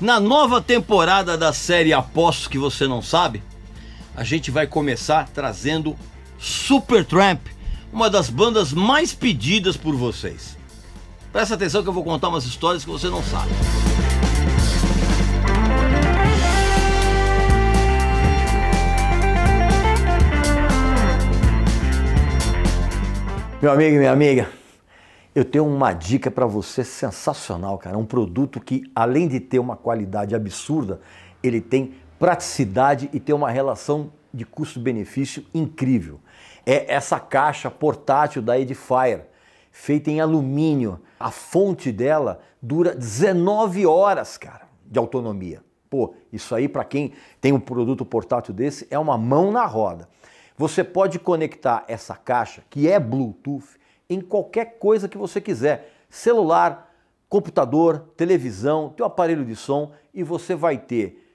Na nova temporada da série Aposto Que Você Não Sabe, a gente vai começar trazendo Supertramp, uma das bandas mais pedidas por vocês. Presta atenção que eu vou contar umas histórias que você não sabe. Meu amigo e minha amiga, eu tenho uma dica para você sensacional, cara. Um produto que, além de ter uma qualidade absurda, ele tem praticidade e tem uma relação de custo-benefício incrível. É essa caixa portátil da Edifier, feita em alumínio. A fonte dela dura 19 horas, cara, de autonomia. Pô, isso aí para quem tem um produto portátil desse é uma mão na roda. Você pode conectar essa caixa, que é Bluetooth, em qualquer coisa que você quiser. Celular, computador, televisão, teu aparelho de som, e você vai ter,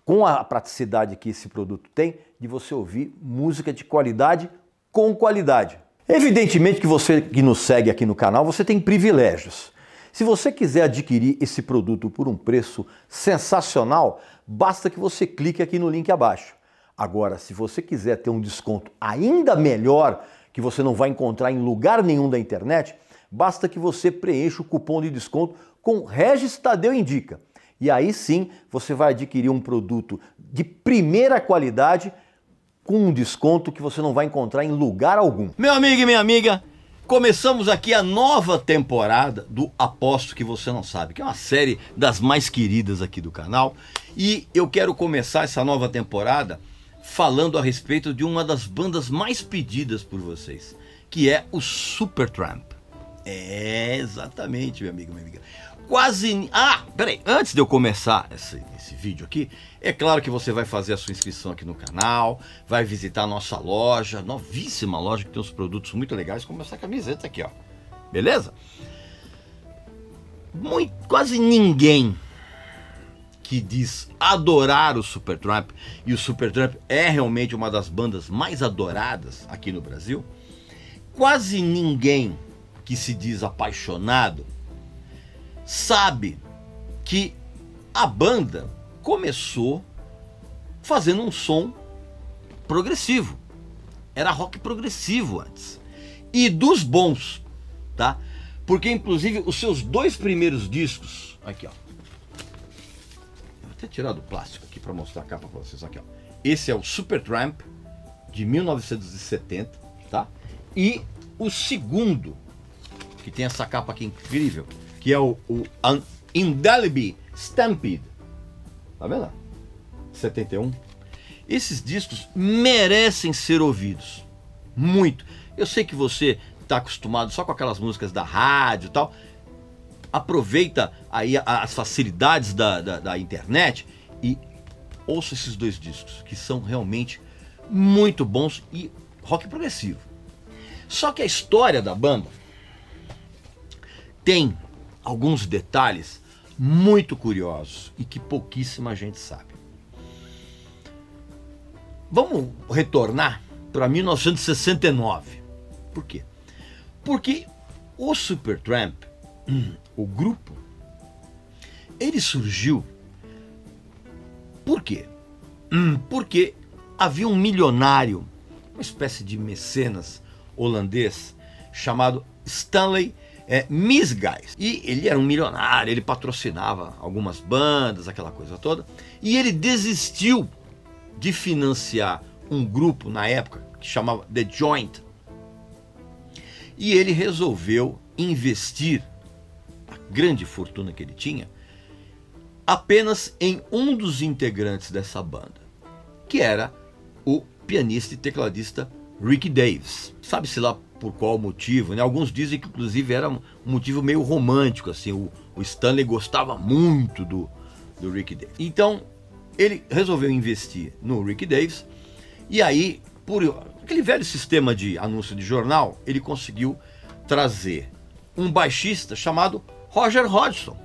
com a praticidade que esse produto tem, de você ouvir música de qualidade com qualidade. Evidentemente que você que nos segue aqui no canal, você tem privilégios. Se você quiser adquirir esse produto por um preço sensacional, basta que você clique aqui no link abaixo. Agora, se você quiser ter um desconto ainda melhor, que você não vai encontrar em lugar nenhum da internet, basta que você preencha o cupom de desconto com Regis Tadeu Indica. E aí sim, você vai adquirir um produto de primeira qualidade com um desconto que você não vai encontrar em lugar algum. Meu amigo e minha amiga, começamos aqui a nova temporada do Aposto Que Você Não Sabe, que é uma série das mais queridas aqui do canal. E eu quero começar essa nova temporada falando a respeito de uma das bandas mais pedidas por vocês, que é o Supertramp. É, exatamente, meu amigo, minha amiga. Quase... Ah, peraí, antes de eu começar esse vídeo aqui, é claro que você vai fazer a sua inscrição aqui no canal, vai visitar a nossa loja, novíssima loja, que tem uns produtos muito legais, como essa camiseta aqui, ó. Beleza? Quase ninguém que diz adorar o Supertramp, e o Supertramp é realmente uma das bandas mais adoradas aqui no Brasil, quase ninguém que se diz apaixonado sabe que a banda começou fazendo um som progressivo. Era rock progressivo antes. E dos bons, tá? Porque inclusive os seus dois primeiros discos, aqui ó, até tirar do plástico aqui para mostrar a capa para vocês aqui, ó. Esse é o Supertramp de 1970, tá? E o segundo, que tem essa capa aqui incrível, que é o Indelible Stampede, tá vendo? 71. Esses discos merecem ser ouvidos muito. Eu sei que você está acostumado só com aquelas músicas da rádio e tal. Aproveita aí as facilidades da internet e ouça esses dois discos, que são realmente muito bons e rock progressivo. Só que a história da banda tem alguns detalhes muito curiosos e que pouquíssima gente sabe. Vamos retornar para 1969. Por quê? Porque o Supertramp, o grupo, ele surgiu. Por quê? Porque havia um milionário, uma espécie de mecenas holandês, chamado Stanley Misgais. E ele era um milionário, ele patrocinava algumas bandas, aquela coisa toda. E ele desistiu de financiar um grupo na época que chamava The Joint. E ele resolveu investir a grande fortuna que ele tinha apenas em um dos integrantes dessa banda, que era o pianista e tecladista Rick Davies. Sabe-se lá por qual motivo, né? Alguns dizem que inclusive era um motivo meio romântico, assim, o Stanley gostava muito do Rick Davies. Então ele resolveu investir no Rick Davies, e aí, por aquele velho sistema de anúncio de jornal, ele conseguiu trazer um baixista chamado Roger Hodgson.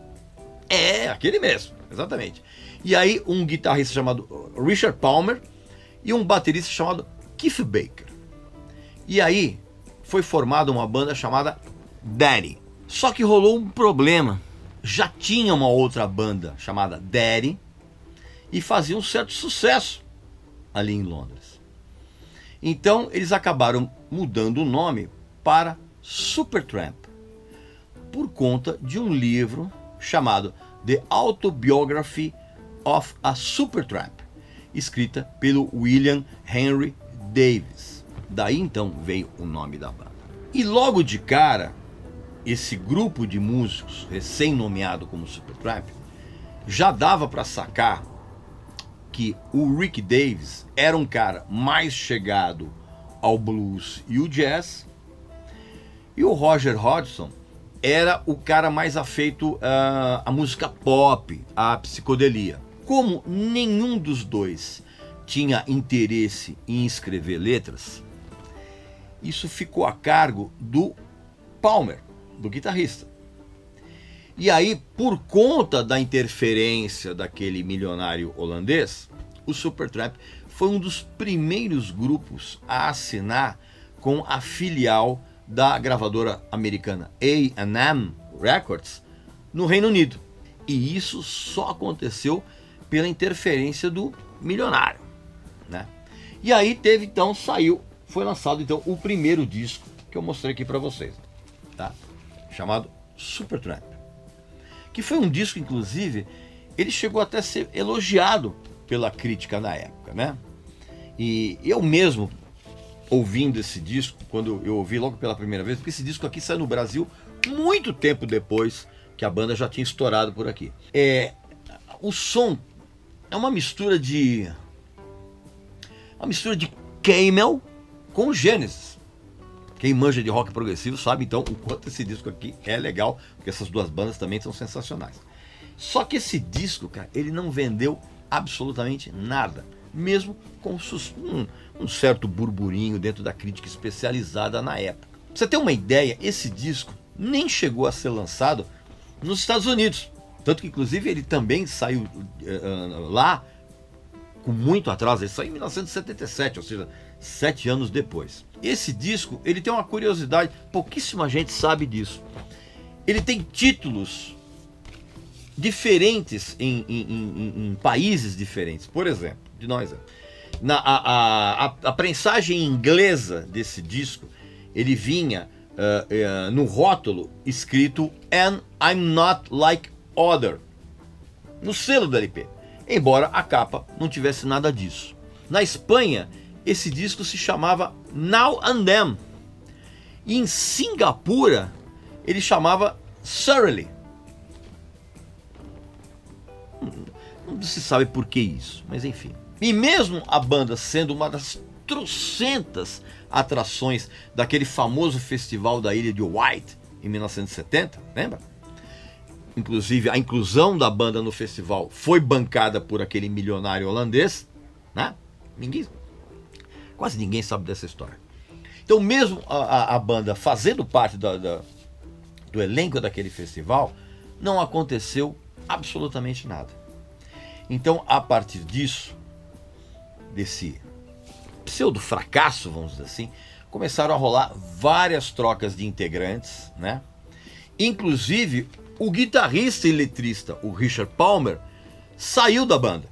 É, aquele mesmo, exatamente. E aí um guitarrista chamado Richard Palmer e um baterista chamado Keith Baker. E aí foi formada uma banda chamada Daddy. Só que rolou um problema já tinha uma outra banda chamada Daddy e fazia um certo sucesso ali em Londres. Então eles acabaram mudando o nome para Supertramp por conta de um livro chamado The Autobiography of a Supertramp, escrita pelo William Henry Davies. Daí então veio o nome da banda. E logo de cara, esse grupo de músicos recém-nomeado como Supertramp já dava para sacar que o Rick Davies era um cara mais chegado ao blues e o jazz, e o Roger Hodgson era o cara mais afeito à música pop, à psicodelia. Como nenhum dos dois tinha interesse em escrever letras, isso ficou a cargo do Palmer, do guitarrista. E aí, por conta da interferência daquele milionário holandês, o Supertramp foi um dos primeiros grupos a assinar com a filial da gravadora americana A&M Records no Reino Unido. E isso só aconteceu pela interferência do milionário, né? E aí foi lançado então o primeiro disco que eu mostrei aqui para vocês, tá? Chamado Supertramp, que foi um disco, inclusive, ele chegou até a ser elogiado pela crítica na época, né? E eu mesmo, ouvindo esse disco, quando eu ouvi logo pela primeira vez, porque esse disco aqui saiu no Brasil muito tempo depois que a banda já tinha estourado por aqui. O som é uma mistura de Camel com Genesis. Quem manja de rock progressivo sabe então o quanto esse disco aqui é legal, porque essas duas bandas também são sensacionais. Só que esse disco, cara, ele não vendeu absolutamente nada, mesmo com um certo burburinho dentro da crítica especializada na época. Pra você ter uma ideia, esse disco nem chegou a ser lançado nos Estados Unidos, tanto que inclusive ele também saiu lá com muito atraso. Ele saiu em 1977, ou seja, 7 anos depois. Esse disco, ele tem uma curiosidade, pouquíssima gente sabe disso. Ele tem títulos diferentes em países diferentes. Por exemplo, de nós, a prensagem inglesa desse disco, ele vinha no rótulo escrito "And I'm Not Like Other", no selo do LP, embora a capa não tivesse nada disso. Na Espanha, esse disco se chamava Now and Then, e em Singapura ele chamava Surly. Não se sabe por que isso, mas enfim. E mesmo a banda sendo uma das trocentas atrações daquele famoso festival da Ilha de White em 1970, lembra? Inclusive a inclusão da banda no festival foi bancada por aquele milionário holandês, né? Quase ninguém sabe dessa história. Então mesmo a banda fazendo parte do elenco daquele festival, não aconteceu absolutamente nada. Então, a partir disso, desse pseudo fracasso, vamos dizer assim, começaram a rolar várias trocas de integrantes, né? Inclusive, o guitarrista e letrista, o Richard Palmer, saiu da banda,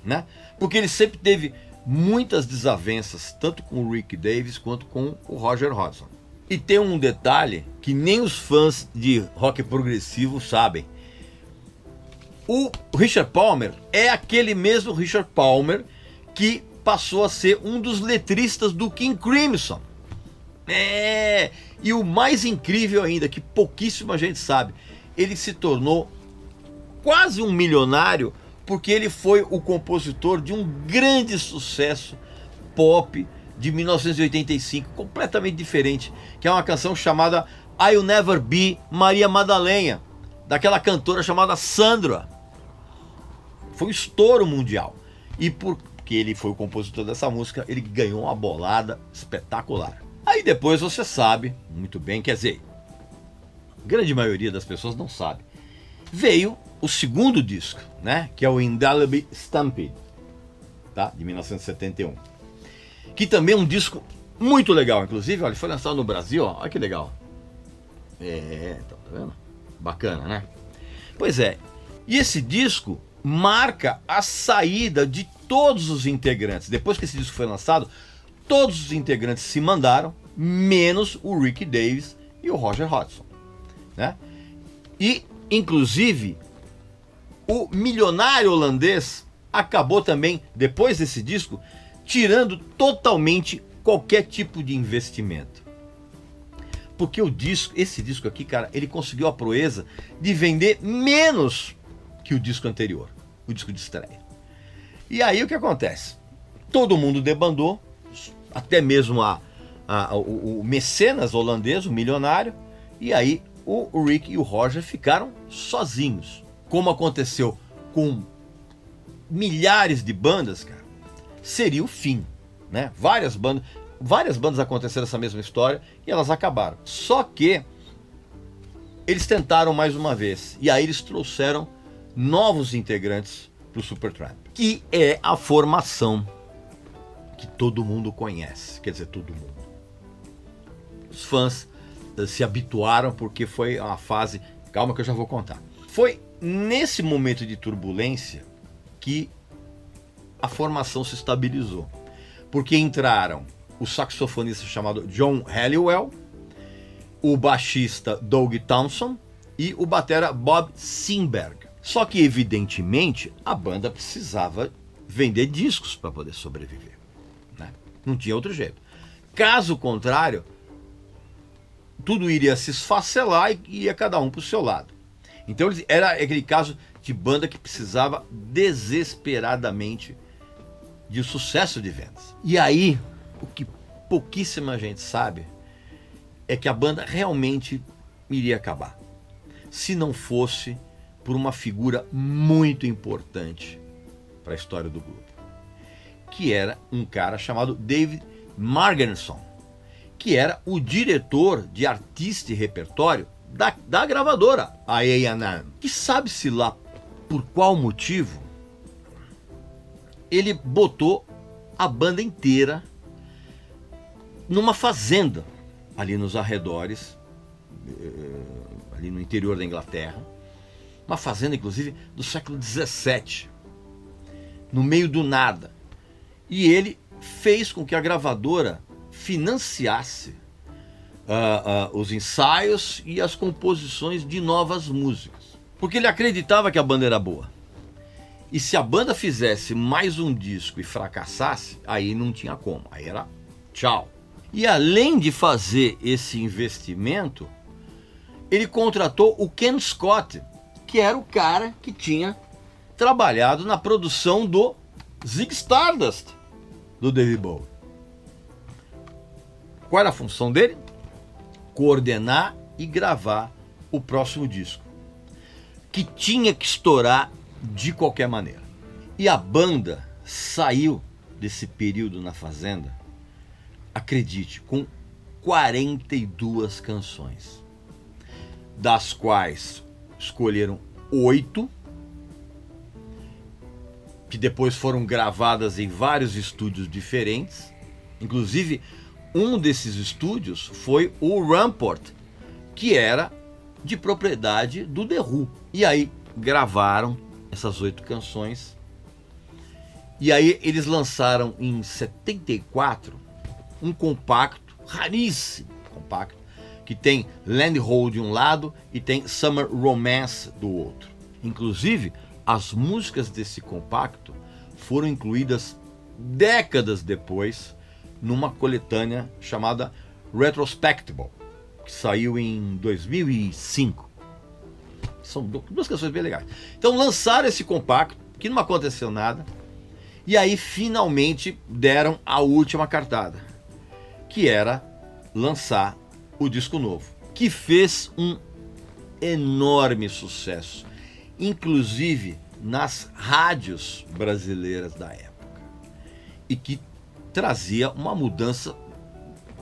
né? Porque ele sempre teve muitas desavenças, tanto com o Rick Davies quanto com o Roger Hodgson. E tem um detalhe que nem os fãs de rock progressivo sabem. O Richard Palmer é aquele mesmo Richard Palmer que passou a ser um dos letristas do King Crimson. E o mais incrível ainda, que pouquíssima gente sabe, ele se tornou quase um milionário porque ele foi o compositor de um grande sucesso pop de 1985, completamente diferente, que é uma canção chamada I'll Never Be Maria Madalena, daquela cantora chamada Sandra. Foi um estouro mundial. E porque ele foi o compositor dessa música, ele ganhou uma bolada espetacular. Aí depois você sabe muito bem, quer dizer, a grande maioria das pessoas não sabe, veio o segundo disco, né, que é o Indelible Stampede, tá, de 1971, que também é um disco muito legal. Inclusive, olha, foi lançado no Brasil, ó, olha que legal. Tá vendo? Bacana, né? Pois é, e esse disco marca a saída de todos os integrantes. Depois que esse disco foi lançado, todos os integrantes se mandaram, menos o Rick Davies e o Roger Hodgson, né? E, inclusive, o milionário holandês acabou também, depois desse disco, tirando totalmente qualquer tipo de investimento. Porque esse disco aqui, cara, ele conseguiu a proeza de vender menos que o disco anterior, o disco de estreia. E aí o que acontece? Todo mundo debandou, até mesmo o mecenas holandês, o milionário, e aí o Rick e o Roger ficaram sozinhos. Como aconteceu com milhares de bandas, cara, seria o fim, né? Várias bandas aconteceram essa mesma história e elas acabaram. Só que eles tentaram mais uma vez, e aí eles trouxeram novos integrantes para o Supertramp, que é a formação que todo mundo conhece, quer dizer, todo mundo. Os fãs se habituaram porque foi uma fase, calma que eu já vou contar. Foi nesse momento de turbulência que a formação se estabilizou, porque entraram o saxofonista chamado John Halliwell, o baixista Doug Thompson e o batera Bob Sinberg. Só que, evidentemente, a banda precisava vender discos para poder sobreviver, né? Não tinha outro jeito. Caso contrário, tudo iria se esfacelar e ia cada um para o seu lado. Então era aquele caso de banda que precisava desesperadamente de sucesso de vendas. E aí, o que pouquíssima gente sabe é que a banda realmente iria acabar, se não fosse por uma figura muito importante para a história do grupo, que era um cara chamado David Margenson, que era o diretor de artista e repertório da gravadora, a A&M. E sabe-se lá por qual motivo ele botou a banda inteira numa fazenda ali nos arredores, ali no interior da Inglaterra, uma fazenda inclusive do século XVII, no meio do nada. E ele fez com que a gravadora financiasse os ensaios e as composições de novas músicas, porque ele acreditava que a banda era boa. E se a banda fizesse mais um disco e fracassasse, aí não tinha como, aí era tchau. E além de fazer esse investimento, ele contratou o Ken Scott, que era o cara que tinha trabalhado na produção do Ziggy Stardust, do David Bowie. Qual era a função dele? Coordenar e gravar o próximo disco, que tinha que estourar de qualquer maneira. E a banda saiu desse período na fazenda, acredite, com 42 canções, das quais escolheram 8, que depois foram gravadas em vários estúdios diferentes. Inclusive, um desses estúdios foi o Rampart, que era de propriedade do The Who. E aí gravaram essas 8 canções. E aí eles lançaram em 74 um compacto, raríssimo compacto, que tem Land Ho de um lado e tem Summer Romance do outro. Inclusive, as músicas desse compacto foram incluídas décadas depois numa coletânea chamada Retrospectable, que saiu em 2005. São duas canções bem legais. Então lançaram esse compacto, que não aconteceu nada, e aí finalmente deram a última cartada, que era lançar o disco novo, que fez um enorme sucesso, inclusive nas rádios brasileiras da época, e que trazia uma mudança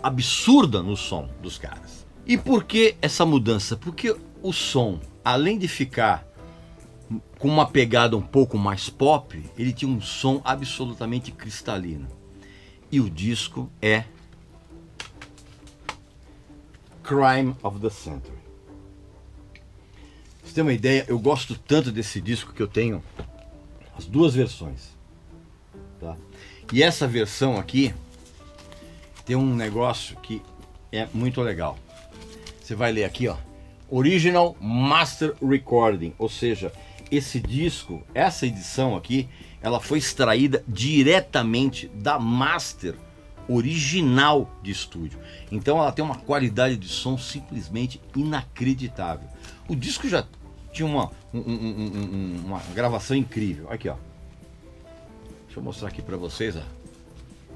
absurda no som dos caras. E por que essa mudança? Porque o som, além de ficar com uma pegada um pouco mais pop, ele tinha um som absolutamente cristalino. E o disco é Crime of the Century. você tem uma ideia, eu gosto tanto desse disco que eu tenho as duas versões, tá? E essa versão aqui tem um negócio que é muito legal. Você vai ler aqui, ó, Original Master Recording, ou seja, esse disco, essa edição aqui, ela foi extraída diretamente da master original de estúdio. Então ela tem uma qualidade de som simplesmente inacreditável. O disco já tinha uma gravação incrível. Aqui, ó. Deixa eu mostrar aqui para vocês, ó.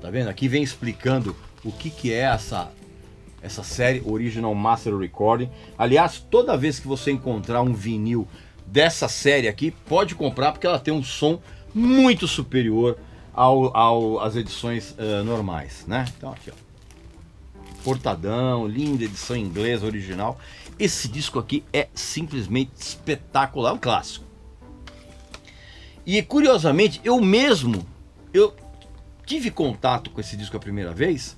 Tá vendo? Aqui vem explicando o que é essa série Original Master Recording. Aliás, toda vez que você encontrar um vinil dessa série aqui, pode comprar, porque ela tem um som muito superior às edições normais, né? Então aqui, ó, portadão, linda edição inglesa original. Esse disco aqui é simplesmente espetacular, um clássico. E curiosamente, eu tive contato com esse disco a primeira vez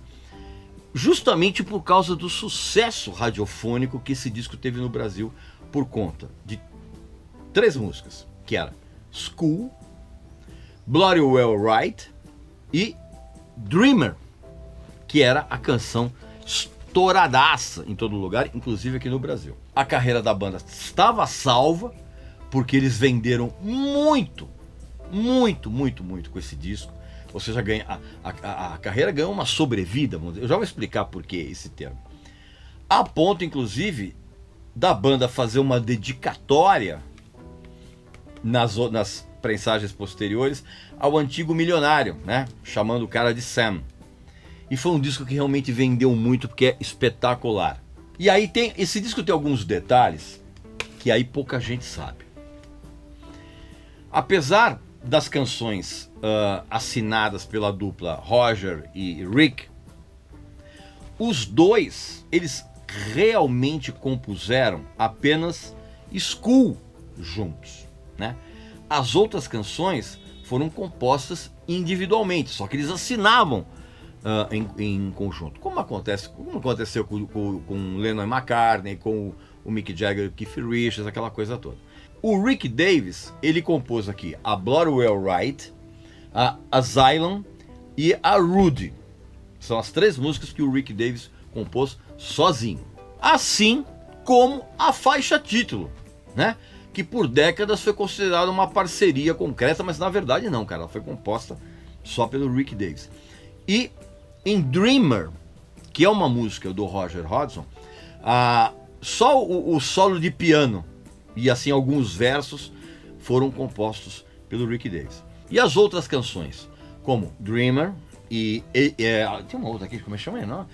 justamente por causa do sucesso radiofônico que esse disco teve no Brasil, por conta de 3 músicas, que era School, Bloody Well Right e Dreamer, que era a canção estouradaça em todo lugar, inclusive aqui no Brasil. A carreira da banda estava salva, porque eles venderam muito com esse disco. Ou seja, a carreira ganhou uma sobrevida, vamos dizer. Eu já vou explicar por que esse termo. A ponto, inclusive, da banda fazer uma dedicatória nas prensagens posteriores ao antigo milionário, né? Chamando o cara de Sam. E foi um disco que realmente vendeu muito, porque é espetacular. E aí esse disco tem alguns detalhes que aí pouca gente sabe. Apesar das canções assinadas pela dupla Roger e Rick, os dois, eles realmente compuseram apenas School juntos, né? As outras canções foram compostas individualmente, só que eles assinavam em conjunto, como aconteceu com Lennon e McCartney, com o Mick Jagger e o Keith Richards, aquela coisa toda. O Rick Davies, ele compôs aqui a Bloody Well Right, a Asylum e a Rudy. São as 3 músicas que o Rick Davies compôs sozinho. Assim como a faixa título, né? Que por décadas foi considerada uma parceria concreta, mas na verdade não, cara. Ela foi composta só pelo Rick Davies. E em Dreamer, que é uma música do Roger Hodgson, só o solo de piano e assim alguns versos foram compostos pelo Rick Davies. E as outras canções, como Dreamer tem uma outra aqui, como é que chama? Não?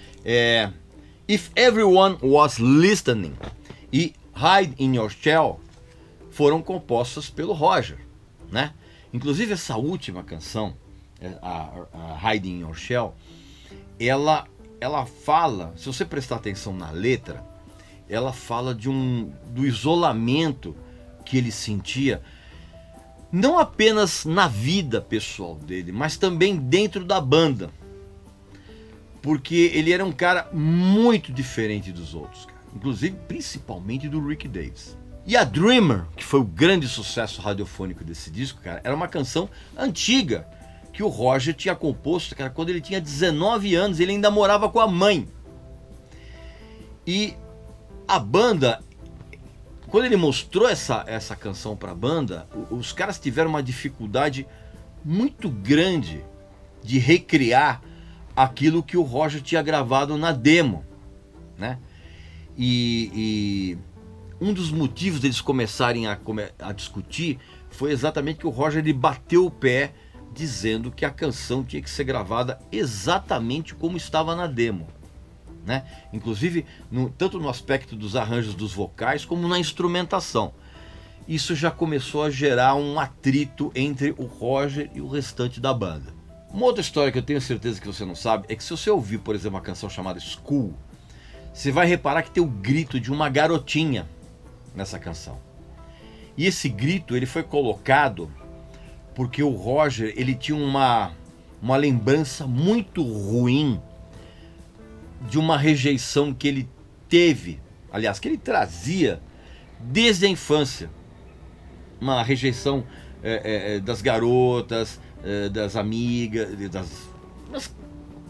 If Everyone Was Listening e Hide in Your Shell, foram compostas pelo Roger, né? Inclusive essa última canção, a Hide in Your Shell, ela fala, se você prestar atenção na letra, ela fala do isolamento que ele sentia, não apenas na vida pessoal dele, mas também dentro da banda, porque ele era um cara muito diferente dos outros, cara. Inclusive principalmente do Rick Davies. E a Dreamer, que foi o grande sucesso radiofônico desse disco, cara, era uma canção antiga que o Roger tinha composto, cara, quando ele tinha 19 anos, ele ainda morava com a mãe. E a banda, quando ele mostrou essa canção para a banda, os caras tiveram uma dificuldade muito grande de recriar aquilo que o Roger tinha gravado na demo, né? E um dos motivos deles começarem a discutir foi exatamente que o Roger ele bateu o pé dizendo que a canção tinha que ser gravada exatamente como estava na demo, né? Inclusive tanto no aspecto dos arranjos dos vocais como na instrumentação. Isso já começou a gerar um atrito entre o Roger e o restante da banda. Uma outra história que eu tenho certeza que você não sabe é que se você ouvir, por exemplo, uma canção chamada School, você vai reparar que tem o grito de uma garotinha nessa canção. E esse grito ele foi colocado porque o Roger ele tinha uma lembrança muito ruim de uma rejeição que ele teve, aliás, que ele trazia desde a infância. Uma rejeição das garotas, das amigas, das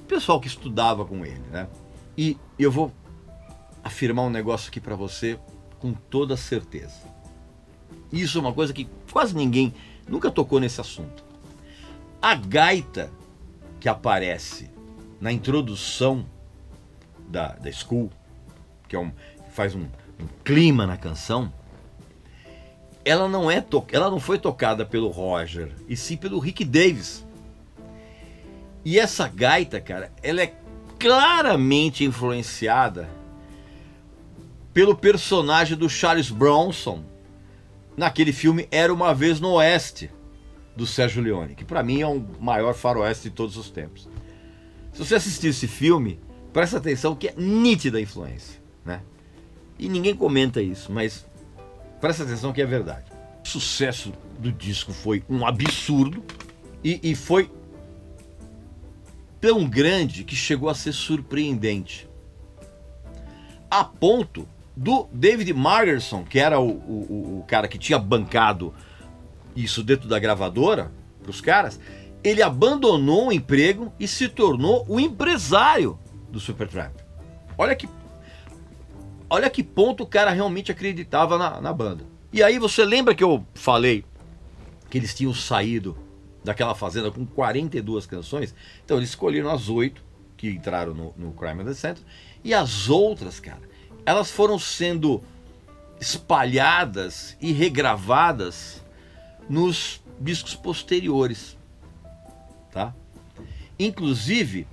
pessoal que estudava com ele, né? E eu vou afirmar um negócio aqui para você com toda certeza. Isso é uma coisa que quase ninguém nunca tocou nesse assunto. A gaita que aparece na introdução da School, que faz um clima na canção, ela não foi tocada pelo Roger, e sim pelo Rick Davis. E essa gaita, cara, ela é claramente influenciada pelo personagem do Charles Bronson naquele filme Era Uma Vez no Oeste, do Sergio Leone, que para mim é o maior faroeste de todos os tempos. Se você assistir esse filme, presta atenção que é nítida a influência, né? E ninguém comenta isso, mas presta atenção que é verdade. O sucesso do disco foi um absurdo e foi tão grande que chegou a ser surpreendente. A ponto do David Margerson, que era o cara que tinha bancado isso dentro da gravadora para os caras, ele abandonou o emprego e se tornou o empresário do Supertramp. Olha que ponto o cara realmente acreditava na banda. E aí você lembra que eu falei que eles tinham saído daquela fazenda com 42 canções? Então eles escolheram as 8 que entraram no Crime at the Center, e as outras, cara, elas foram sendo espalhadas e regravadas nos discos posteriores, tá? Inclusive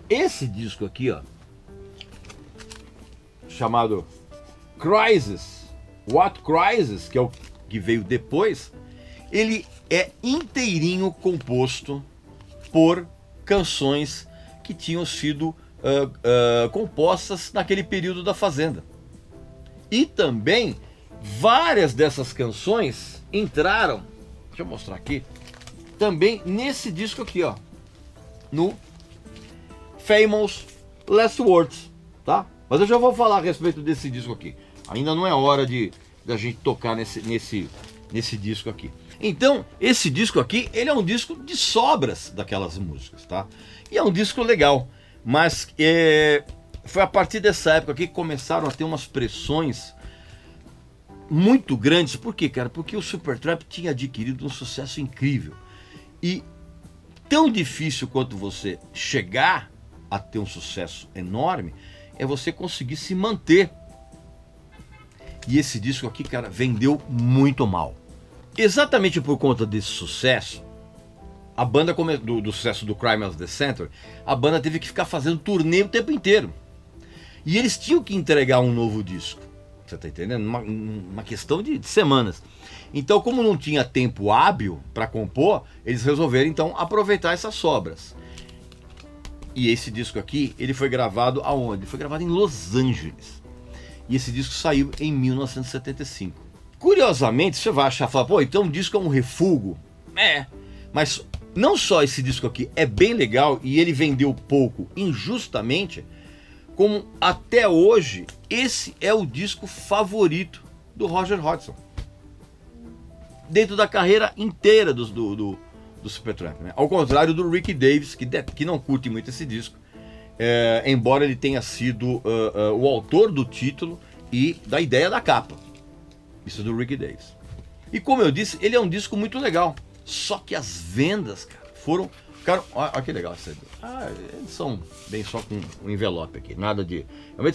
esse disco aqui, ó, chamado Crisis, What Crisis, que é o que veio depois, ele é inteirinho composto por canções que tinham sido compostas naquele período da Fazenda. E também várias dessas canções entraram, deixa eu mostrar aqui, também nesse disco aqui, ó, no Famous Last Words, tá? Mas eu já vou falar a respeito desse disco aqui. Ainda não é hora da gente tocar nesse disco aqui. Então, esse disco aqui, ele é um disco de sobras daquelas músicas, tá? E é um disco legal, mas foi a partir dessa época aqui que começaram a ter umas pressões muito grandes. Por quê, cara? Porque o Supertramp tinha adquirido um sucesso incrível. E tão difícil quanto você chegar a ter um sucesso enorme é você conseguir se manter. E esse disco aqui, cara, vendeu muito mal. Exatamente por conta desse sucesso, a banda, do sucesso do Crime at the Center, a banda teve que ficar fazendo turnê o tempo inteiro. E eles tinham que entregar um novo disco. Você tá entendendo? Uma questão de semanas. Então, como não tinha tempo hábil para compor, eles resolveram então aproveitar essas sobras. E esse disco aqui, ele foi gravado aonde? Ele foi gravado em Los Angeles. E esse disco saiu em 1975. Curiosamente, você vai achar, falar, pô, então o disco é um refúgio. Mas não só esse disco aqui é bem legal e ele vendeu pouco injustamente, como até hoje esse é o disco favorito do Roger Hodgson dentro da carreira inteira do Supertramp, né? Ao contrário do Rick Davis, que não curte muito esse disco, embora ele tenha sido o autor do título e da ideia da capa. Isso do Rick Davis. E como eu disse, ele é um disco muito legal. Só que as vendas, cara, foram... Cara, olha que legal essa edição bem só com um envelope aqui. Nada de...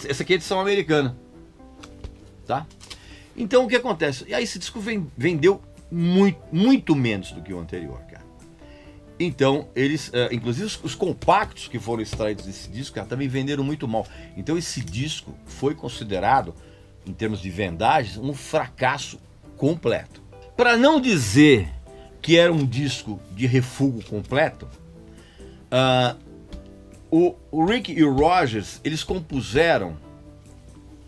Essa aqui é a edição americana. Tá? Então o que acontece? E aí esse disco vendeu muito menos do que o anterior, cara. Então eles... inclusive os compactos que foram extraídos desse disco, cara, também venderam muito mal. Então esse disco foi considerado, em termos de vendagens, um fracasso completo. Para não dizer que era um disco de refúgio completo, o Rick e o Rogers, eles compuseram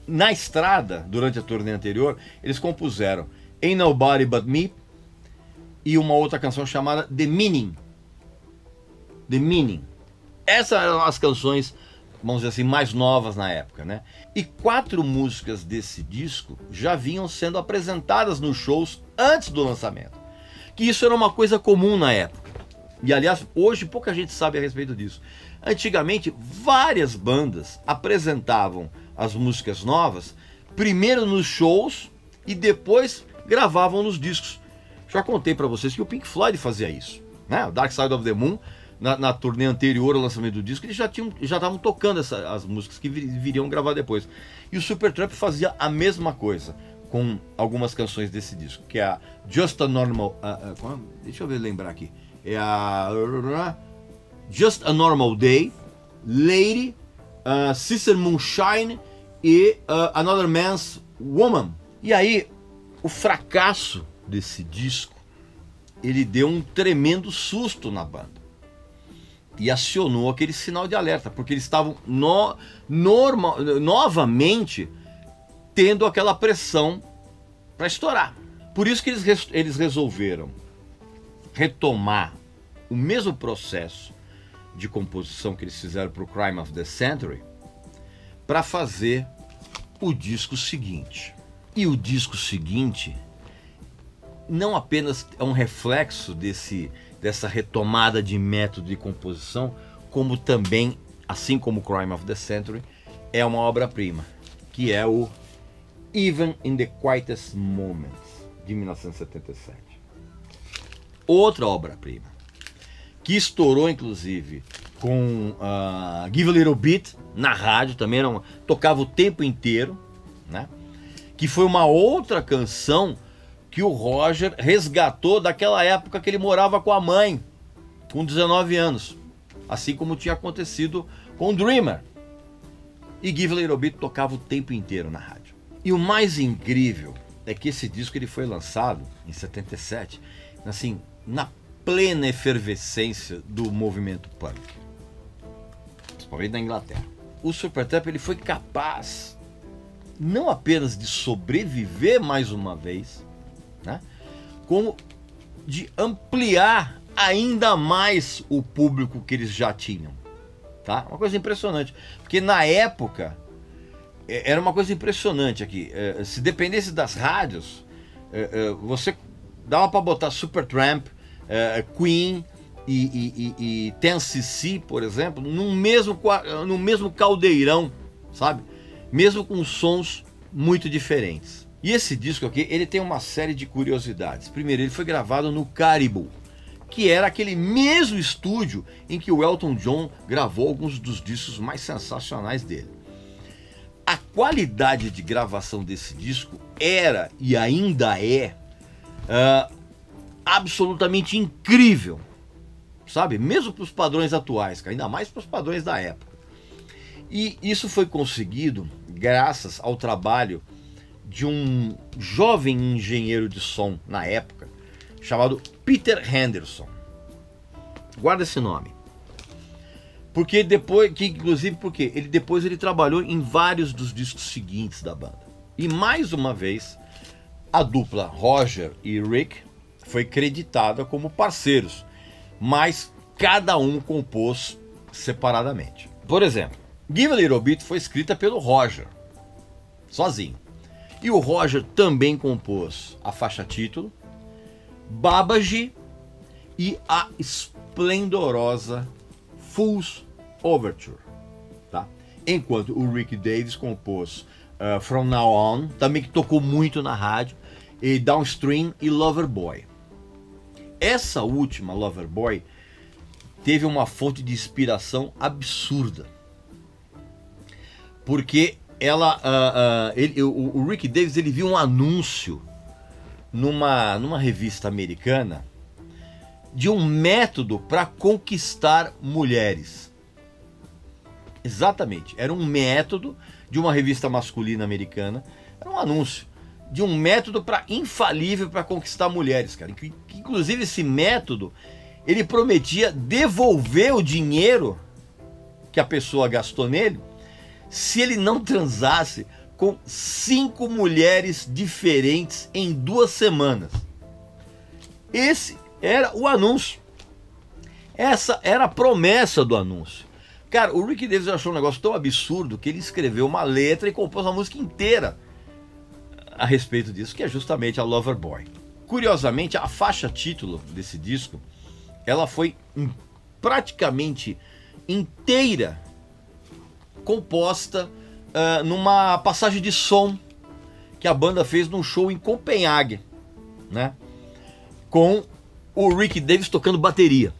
na estrada, durante a turnê anterior, eles compuseram Ain't Nobody But Me e uma outra canção chamada The Meaning. The Meaning. Essas eram as canções vamos dizer assim, mais novas na época, né? E 4 músicas desse disco já vinham sendo apresentadas nos shows antes do lançamento. Que isso era uma coisa comum na época. E aliás, hoje pouca gente sabe a respeito disso. Antigamente, várias bandas apresentavam as músicas novas primeiro nos shows e depois gravavam nos discos. Já contei para vocês que o Pink Floyd fazia isso, né? O Dark Side of the Moon, na turnê anterior ao lançamento do disco, eles já estavam tocando as músicas que viriam gravar depois. E o Supertramp fazia a mesma coisa com algumas canções desse disco, que é a Just a Normal... deixa eu lembrar aqui. É a Just a Normal Day, Lady, Sister Moonshine e Another Man's Woman. E aí, o fracasso desse disco, ele deu um tremendo susto na banda. E acionou aquele sinal de alerta, porque eles estavam novamente tendo aquela pressão para estourar. Por isso que eles resolveram retomar o mesmo processo de composição que eles fizeram para o Crime of the Century para fazer o disco seguinte. E o disco seguinte não apenas é um reflexo dessa retomada de método de composição, como também, assim como o Crime of the Century, é uma obra-prima, que é o Even in the Quietest Moments, de 1977. Outra obra-prima, que estourou inclusive com Give a Little Bit na rádio, também tocava o tempo inteiro, né? Que foi uma outra canção que o Roger resgatou daquela época que ele morava com a mãe, com 19 anos, assim como tinha acontecido com Dreamer. E Give a Little Bit tocava o tempo inteiro na rádio. E o mais incrível é que esse disco ele foi lançado em 77, assim, na plena efervescência do movimento punk, principalmente na Inglaterra. O Supertramp ele foi capaz não apenas de sobreviver mais uma vez, né, como de ampliar ainda mais o público que eles já tinham, tá? Uma coisa impressionante, porque na época era uma coisa impressionante aqui. Se dependesse das rádios, você dava para botar Supertramp, Queen e 10cc, por exemplo, no mesmo caldeirão, sabe? Mesmo com sons muito diferentes. E esse disco aqui, ele tem uma série de curiosidades. Primeiro, ele foi gravado no Caribou, que era aquele mesmo estúdio em que o Elton John gravou alguns dos discos mais sensacionais dele. A qualidade de gravação desse disco era e ainda é absolutamente incrível, sabe? Mesmo para os padrões atuais, ainda mais para os padrões da época. E isso foi conseguido graças ao trabalho de um jovem engenheiro de som na época, chamado Peter Henderson. Guarda esse nome. Porque depois ele trabalhou em vários dos discos seguintes da banda. E mais uma vez, a dupla Roger e Rick foi creditada como parceiros, mas cada um compôs separadamente. Por exemplo, Give a Little Bit foi escrita pelo Roger, sozinho. E o Roger também compôs a faixa título, Babaji e a esplendorosa Fool's Overture, tá? Enquanto o Rick Davies compôs From Now On, também que tocou muito na rádio, e Downstream e Loverboy. Essa última, Loverboy, teve uma fonte de inspiração absurda, porque o Rick Davies ele viu um anúncio numa revista americana de um método para conquistar mulheres. Exatamente, era um método de uma revista masculina americana, era um anúncio de um método infalível para conquistar mulheres, cara. Que, inclusive esse método, ele prometia devolver o dinheiro que a pessoa gastou nele se ele não transasse com 5 mulheres diferentes em 2 semanas. Esse era o anúncio. Essa era a promessa do anúncio. Cara, o Rick Davies achou um negócio tão absurdo que ele escreveu uma letra e compôs uma música inteira a respeito disso, que é justamente a Loverboy. Curiosamente, a faixa título desse disco, ela foi praticamente inteira composta numa passagem de som que a banda fez num show em Copenhague, né? Com o Rick Davies tocando bateria.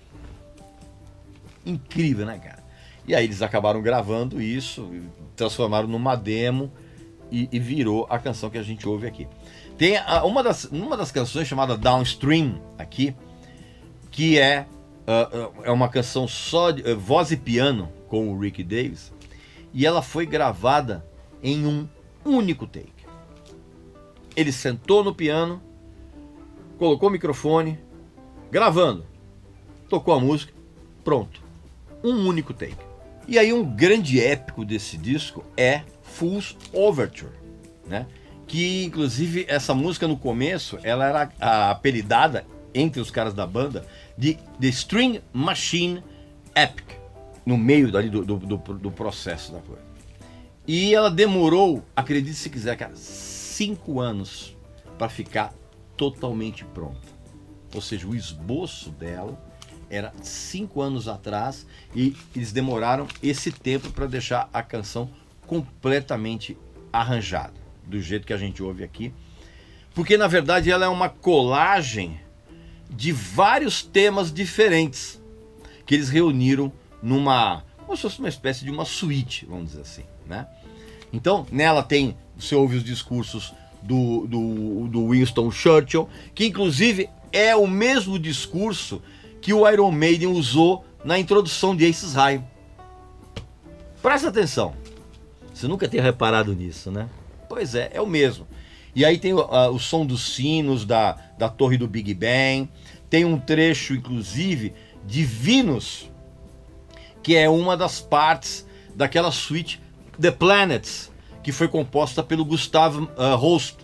Incrível, né, cara? E aí eles acabaram gravando isso, transformaram numa demo e virou a canção que a gente ouve aqui. Tem uma das canções chamada Downstream aqui, que é uma canção só de voz e piano com o Rick Davies, e ela foi gravada em um único take. Ele sentou no piano, colocou o microfone, gravando, tocou a música, pronto. Um único take. E aí um grande épico desse disco é Fool's Overture, né? Que inclusive essa música no começo, ela era apelidada entre os caras da banda de The String Machine Epic, no meio dali do processo da coisa. E ela demorou, acredite se quiser, cara, 5 anos para ficar totalmente pronta. Ou seja, o esboço dela era 5 anos atrás e eles demoraram esse tempo para deixar a canção completamente arranjada, do jeito que a gente ouve aqui. Porque na verdade ela é uma colagem de vários temas diferentes que eles reuniram como se fosse uma espécie de uma suíte, vamos dizer assim, né? Então nela você ouve os discursos do Winston Churchill, que inclusive é o mesmo discurso que o Iron Maiden usou na introdução de Aces High. Presta atenção. Você nunca tinha reparado nisso, né? Pois é o mesmo. E aí tem o som dos sinos da torre do Big Ben. Tem um trecho, inclusive, de Venus, que é uma das partes daquela suite The Planets, que foi composta pelo Gustav Holst.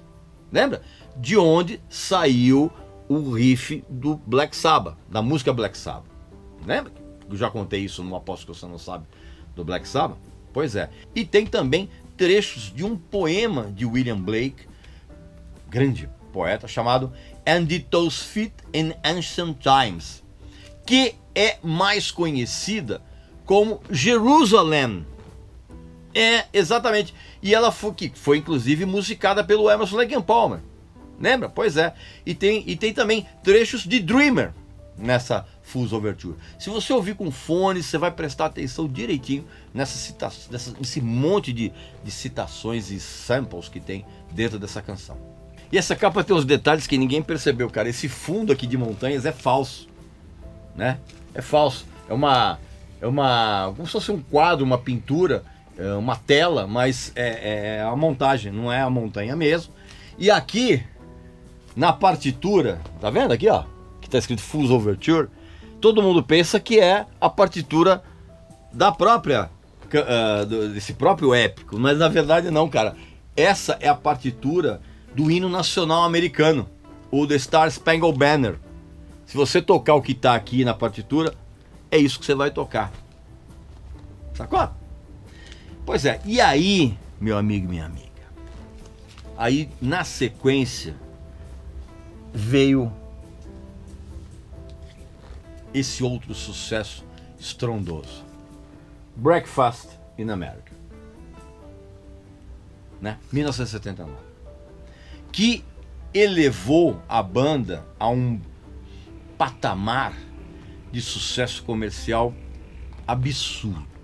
Lembra? De onde saiu o riff do Black Sabbath, da música Black Sabbath. Lembra? Eu já contei isso numa Aposto que você não sabe do Black Sabbath. Pois é. E tem também trechos de um poema de William Blake, grande poeta, chamado And It Those Fit in Ancient Times, que é mais conhecida como Jerusalem. É, exatamente. E ela foi inclusive musicada pelo Emerson Lake and Palmer. Lembra? Pois é. E tem também trechos de Dreamer nessa Fool's Overture. Se você ouvir com fone, você vai prestar atenção direitinho nesse monte de citações e samples que tem dentro dessa canção. E essa capa tem uns detalhes que ninguém percebeu, cara. Esse fundo aqui de montanhas é falso, né? É falso. É uma como se fosse um quadro, uma pintura, uma tela, mas é a montagem, não é a montanha mesmo. E aqui na partitura, tá vendo aqui, ó, que tá escrito Fool's Overture, todo mundo pensa que é a partitura da própria, desse próprio épico, mas na verdade não, cara. Essa é a partitura do hino nacional americano, o The Star Spangled Banner. Se você tocar o que tá aqui na partitura, é isso que você vai tocar. Sacou? Pois é, e aí, meu amigo e minha amiga, aí na sequência veio esse outro sucesso estrondoso, Breakfast in America, né? 1979, que elevou a banda a um patamar de sucesso comercial absurdo.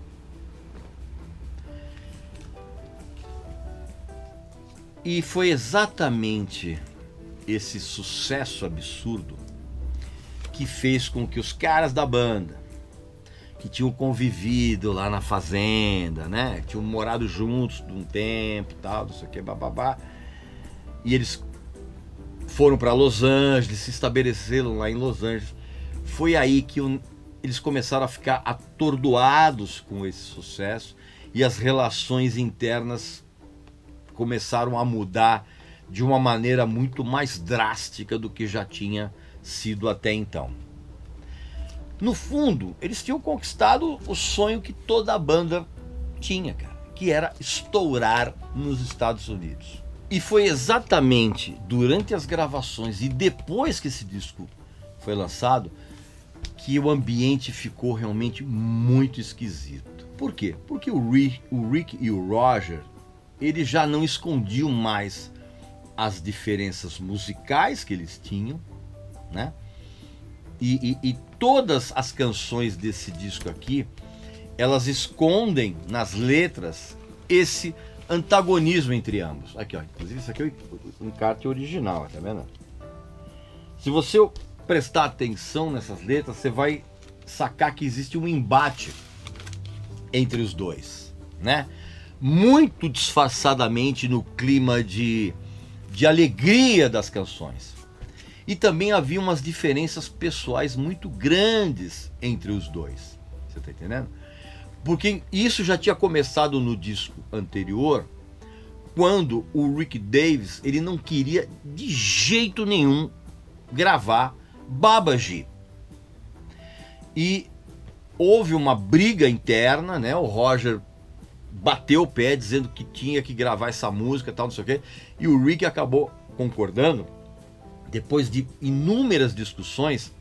E foi exatamente esse sucesso absurdo que fez com que os caras da banda, que tinham convivido lá na fazenda, né, tinham morado juntos de um tempo e tal, não sei o que, bababá, e eles foram para Los Angeles, se estabeleceram lá em Los Angeles. Foi aí que eles começaram a ficar atordoados com esse sucesso e as relações internas começaram a mudar de uma maneira muito mais drástica do que já tinha sido até então. No fundo, eles tinham conquistado o sonho que toda a banda tinha, cara, que era estourar nos Estados Unidos. E foi exatamente durante as gravações e depois que esse disco foi lançado que o ambiente ficou realmente muito esquisito. Por quê? Porque o Rick e o Roger, eles já não escondiam mais as diferenças musicais que eles tinham, né? E todas as canções desse disco aqui, elas escondem nas letras esse antagonismo entre ambos. Aqui, ó, inclusive isso aqui é o encarte original, tá vendo? Se você prestar atenção nessas letras, você vai sacar que existe um embate entre os dois, né? Muito disfarçadamente no clima de alegria das canções. E também havia umas diferenças pessoais muito grandes entre os dois. Você tá entendendo? Porque isso já tinha começado no disco anterior, quando o Rick Davies, ele não queria de jeito nenhum gravar Babaji. E houve uma briga interna, né? O Roger bateu o pé dizendo que tinha que gravar essa música, tal, não sei o quê. E o Rick acabou concordando. Depois de inúmeras discussões,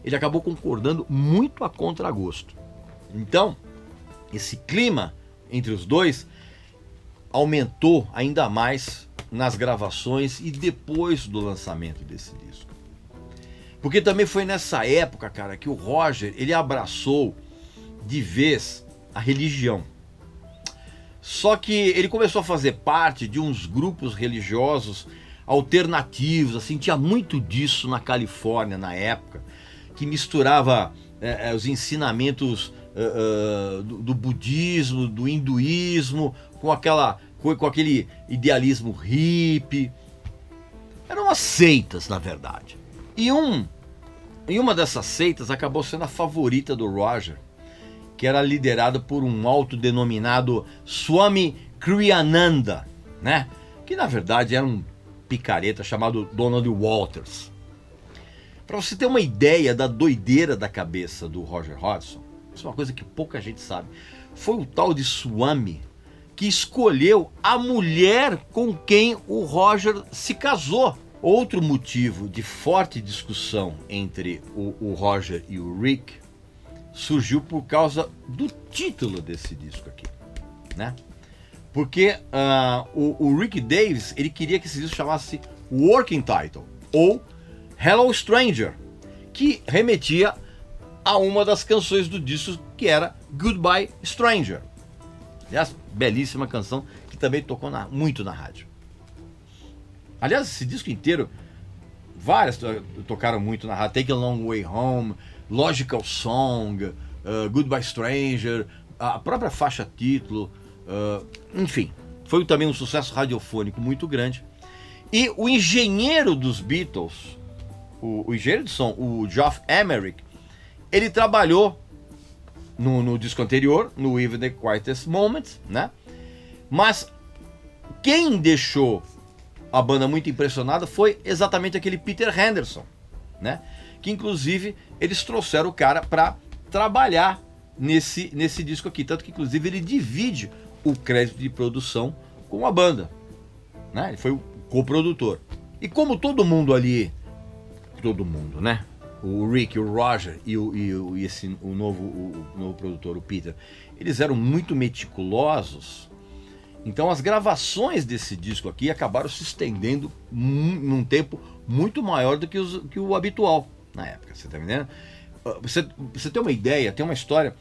ele acabou concordando muito a contragosto. Então, esse clima entre os dois aumentou ainda mais nas gravações e depois do lançamento desse disco. Porque também foi nessa época, cara, que o Roger, ele abraçou de vez a religião. Só que ele começou a fazer parte de uns grupos religiosos alternativos, assim, tinha muito disso na Califórnia na época, que misturava os ensinamentos do budismo, do hinduísmo, com aquele idealismo hippie. Eram umas seitas, na verdade. E uma dessas seitas acabou sendo a favorita do Roger, que era liderada por um autodenominado Swami Kriyananda, né? Que na verdade era um picareta chamado Donald Walters. Para você ter uma ideia da doideira da cabeça do Roger Hodgson, isso é uma coisa que pouca gente sabe, foi o tal de Swami que escolheu a mulher com quem o Roger se casou. Outro motivo de forte discussão entre o Roger e o Rick surgiu por causa do título desse disco aqui, né? Porque o Rick Davies, ele queria que esse disco chamasse Working Title, ou Hello Stranger, que remetia a uma das canções do disco, que era Goodbye Stranger. Aliás, belíssima canção, que também tocou muito na rádio. Aliás, esse disco inteiro, várias tocaram muito na rádio. Take a Long Way Home, Logical Song, Goodbye Stranger, a própria faixa título, enfim, foi também um sucesso radiofônico muito grande. E o engenheiro dos Beatles, o engenheiro de som, o Geoff Emerick, ele trabalhou no disco anterior, no Even the Quietest Moments, né? Mas quem deixou a banda muito impressionada foi exatamente aquele Peter Henderson, né? Que inclusive eles trouxeram o cara para trabalhar nesse disco aqui, tanto que inclusive ele divide o crédito de produção com a banda, né? Ele foi o coprodutor. E como todo mundo ali, né? O Rick, o Roger e o novo produtor, o Peter, eles eram muito meticulosos. Então as gravações desse disco aqui acabaram se estendendo num tempo muito maior do que o habitual na época, você tá entendendo? Você tem uma ideia, tem uma história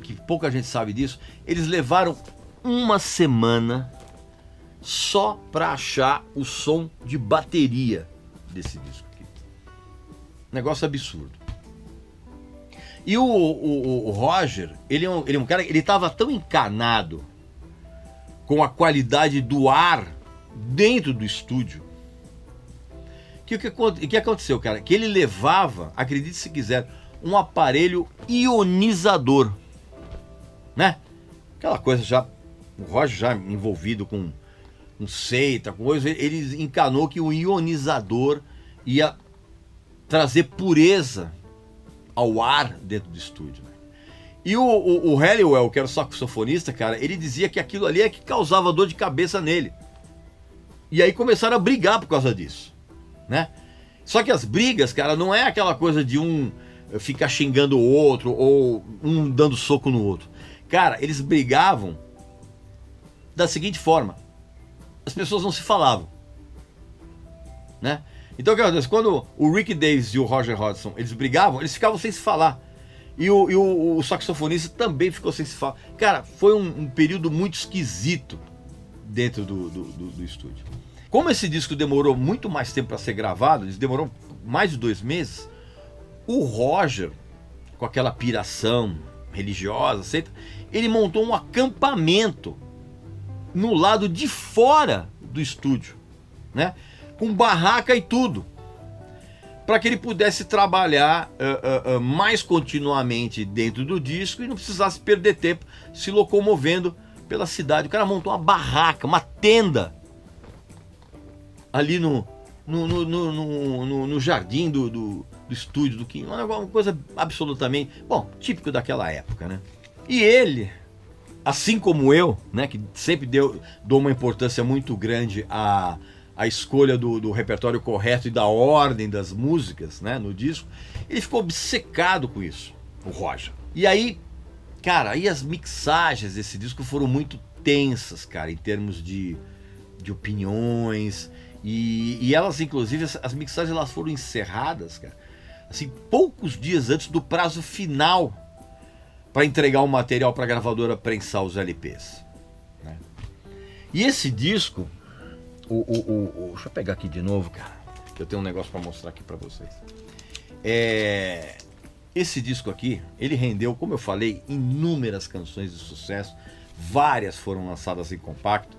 que pouca gente sabe disso. Eles levaram uma semana só para achar o som de bateria desse disco aqui. Negócio absurdo. E o Roger, ele é um cara, ele estava tão encanado com a qualidade do ar dentro do estúdio, que o que aconteceu, cara? Que ele levava, acredite se quiser, um aparelho ionizador, né? Aquela coisa já, o Roger já envolvido com seita, com coisa, ele encanou que o ionizador ia trazer pureza ao ar dentro do estúdio, né? E o Halliwell, que era o saxofonista, cara, ele dizia que aquilo ali é que causava dor de cabeça nele. E aí começaram a brigar por causa disso, né? Só que as brigas, cara, não é aquela coisa de um ficar xingando o outro ou um dando soco no outro. Cara, eles brigavam da seguinte forma: as pessoas não se falavam, né? Então o que acontece? Quando o Rick Davies e o Roger Hodgson, eles brigavam, eles ficavam sem se falar. E o saxofonista também ficou sem se falar. Cara, foi um período muito esquisito dentro do estúdio. Como esse disco demorou muito mais tempo para ser gravado, eles demorou mais de 2 meses, o Roger, com aquela piração religiosa, etc., ele montou um acampamento no lado de fora do estúdio, né? Com barraca e tudo, para que ele pudesse trabalhar mais continuamente dentro do disco e não precisasse perder tempo se locomovendo pela cidade. O cara montou uma barraca, uma tenda ali no jardim do estúdio do King. Uma coisa absolutamente, bom, típico daquela época, né? E ele, assim como eu, né, que sempre dou uma importância muito grande à escolha do repertório correto e da ordem das músicas, né, no disco, ele ficou obcecado com isso, o Roger. E aí, cara, aí as mixagens desse disco foram muito tensas, cara, em termos de opiniões, e elas, inclusive, as mixagens, elas foram encerradas, cara, assim, poucos dias antes do prazo final para entregar o material para a gravadora prensar os LPs, né? E esse disco, deixa eu pegar aqui de novo, cara, que eu tenho um negócio para mostrar aqui para vocês. Esse disco aqui, ele rendeu, como eu falei, inúmeras canções de sucesso. Várias foram lançadas em compacto.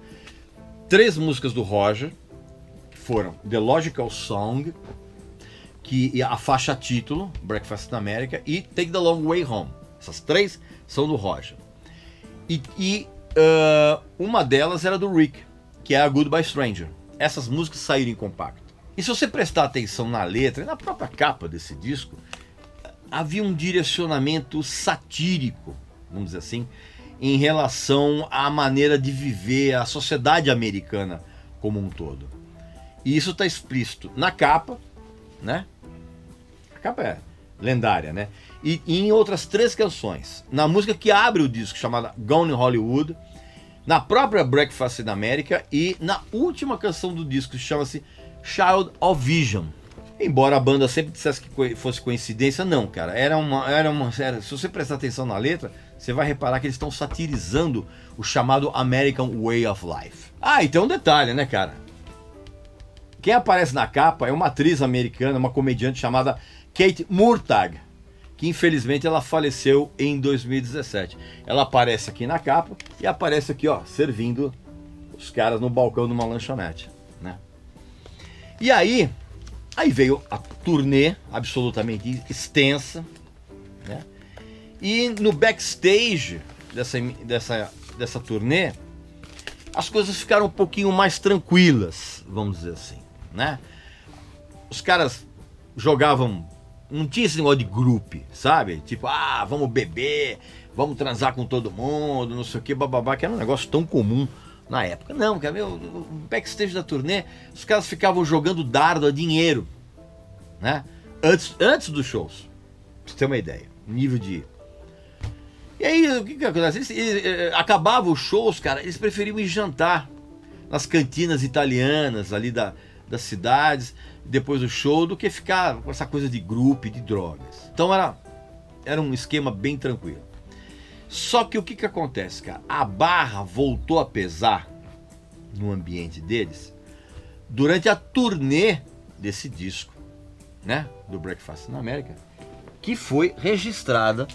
3 músicas do Roger, que foram The Logical Song, que a faixa título, Breakfast in America, e Take the Long Way Home. Essas 3 são do Roger. E uma delas era do Rick, que é a Goodbye Stranger. Essas músicas saíram em compacto. E se você prestar atenção na letra e na própria capa desse disco, havia um direcionamento satírico, vamos dizer assim, em relação à maneira de viver a sociedade americana como um todo. E isso está explícito na capa, né? A capa é lendária, né? E em outras 3 canções. Na música que abre o disco, chamada Gone in Hollywood, na própria Breakfast in America e na última canção do disco, que chama-se Child of Vision. Embora a banda sempre dissesse que fosse coincidência, não, cara. Se você prestar atenção na letra, você vai reparar que eles estão satirizando o chamado American Way of Life. Ah, e tem um detalhe, né, cara? Quem aparece na capa é uma atriz americana, uma comediante chamada Kate Murtagh, que infelizmente ela faleceu em 2017. Ela aparece aqui na capa e aparece aqui, ó, servindo os caras no balcão de uma lanchonete, né? E aí veio a turnê absolutamente extensa, né? E no backstage dessa turnê, as coisas ficaram um pouquinho mais tranquilas, vamos dizer assim, né? Os caras jogavam, não tinha esse negócio de grupo, sabe? Tipo, vamos beber, vamos transar com todo mundo, não sei o que, bababá, que era um negócio tão comum na época. Não, cara, o backstage da turnê, os caras ficavam jogando dardo a dinheiro, né? Antes dos shows, pra você ter uma ideia, nível de... E aí, o que acontece? Acabavam os shows, cara, eles preferiam ir jantar nas cantinas italianas ali das cidades, depois do show, do que ficar com essa coisa de grupo e de drogas. Então era um esquema bem tranquilo. Só que o que acontece, cara? A barra voltou a pesar no ambiente deles durante a turnê desse disco, né? Do Breakfast in America, que foi registrada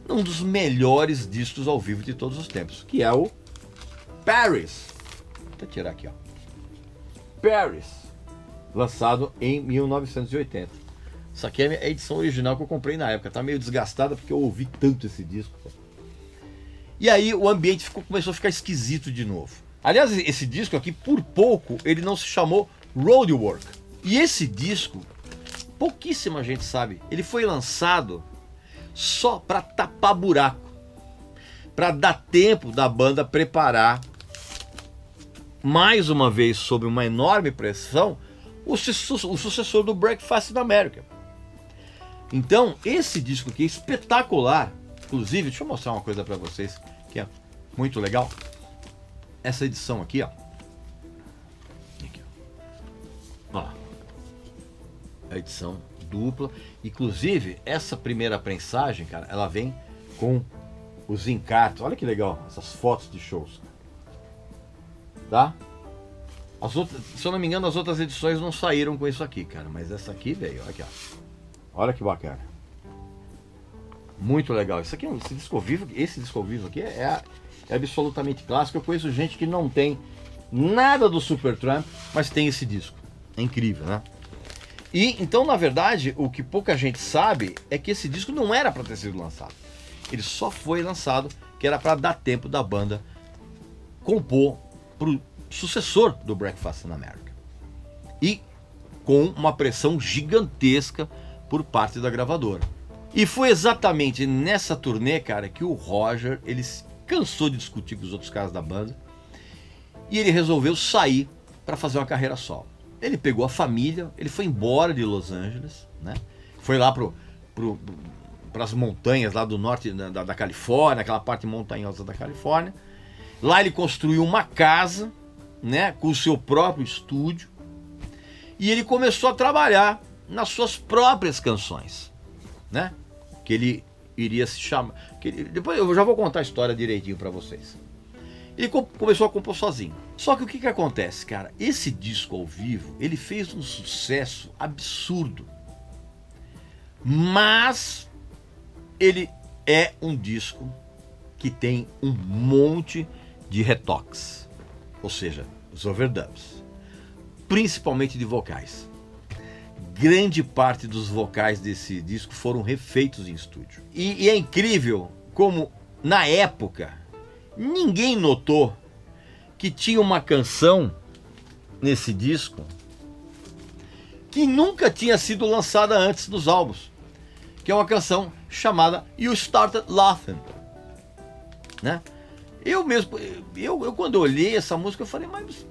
num dos melhores discos ao vivo de todos os tempos, que é o Paris. Vou tirar aqui, ó. Paris, lançado em 1980. Isso aqui é a edição original que eu comprei na época. Tá meio desgastada porque eu ouvi tanto esse disco. E aí o ambiente começou a ficar esquisito de novo. Aliás, esse disco aqui, por pouco, ele não se chamou Roadwork. E esse disco, pouquíssima gente sabe, ele foi lançado só para tapar buraco, para dar tempo da banda preparar, mais uma vez, sob uma enorme pressão, o sucessor do Breakfast in America. Então, esse disco aqui é espetacular. Inclusive, deixa eu mostrar uma coisa para vocês que é muito legal. Essa edição aqui, ó. Aqui, ó. A edição dupla. Inclusive, essa primeira prensagem, cara, ela vem com os encartes. Olha que legal, essas fotos de shows. Tá? As outras, se eu não me engano, as outras edições não saíram com isso aqui, cara. Mas essa aqui veio, olha aqui, ó. Olha que bacana. Muito legal. Isso aqui, esse disco ao vivo aqui é absolutamente clássico. Eu conheço gente que não tem nada do Supertramp, mas tem esse disco. É incrível, né? E então, na verdade, o que pouca gente sabe é que esse disco não era para ter sido lançado. Ele só foi lançado que era para dar tempo da banda compor pro sucessor do Breakfast in America. E com uma pressão gigantesca por parte da gravadora. E foi exatamente nessa turnê, cara, que o Roger, ele se cansou de discutir com os outros caras da banda e ele resolveu sair para fazer uma carreira solo. Ele pegou a família, ele foi embora de Los Angeles, né? Foi lá para as montanhas lá do norte da Califórnia, aquela parte montanhosa da Califórnia. Lá ele construiu uma casa, né, com o seu próprio estúdio, e ele começou a trabalhar nas suas próprias canções, né? Que ele iria se chamar. Depois eu já vou contar a história direitinho para vocês. Ele começou a compor sozinho. Só que o que acontece, cara? Esse disco ao vivo, ele fez um sucesso absurdo. Mas ele é um disco que tem um monte de retoques. Ou seja, os overdubs. Principalmente de vocais. Grande parte dos vocais desse disco foram refeitos em estúdio. E é incrível como, na época, ninguém notou que tinha uma canção nesse disco que nunca tinha sido lançada antes dos álbuns, que é uma canção chamada You Started Laughing, né? Eu quando eu olhei essa música, eu falei, mas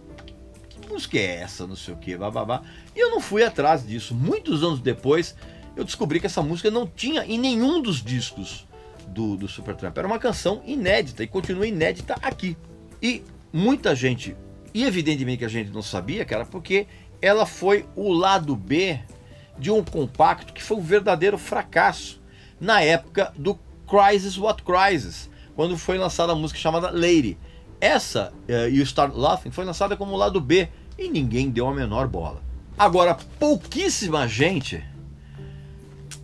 que música é essa, não sei o que, bababá. E eu não fui atrás disso. Muitos anos depois, eu descobri que essa música não tinha em nenhum dos discos do Supertramp. Era uma canção inédita e continua inédita aqui. E muita gente, e evidentemente que a gente não sabia, cara, porque ela foi o lado B de um compacto que foi um verdadeiro fracasso na época do Crisis What Crisis, quando foi lançada a música chamada Lady. Essa, You Start Laughing, foi lançada como lado B e ninguém deu a menor bola. Agora, pouquíssima gente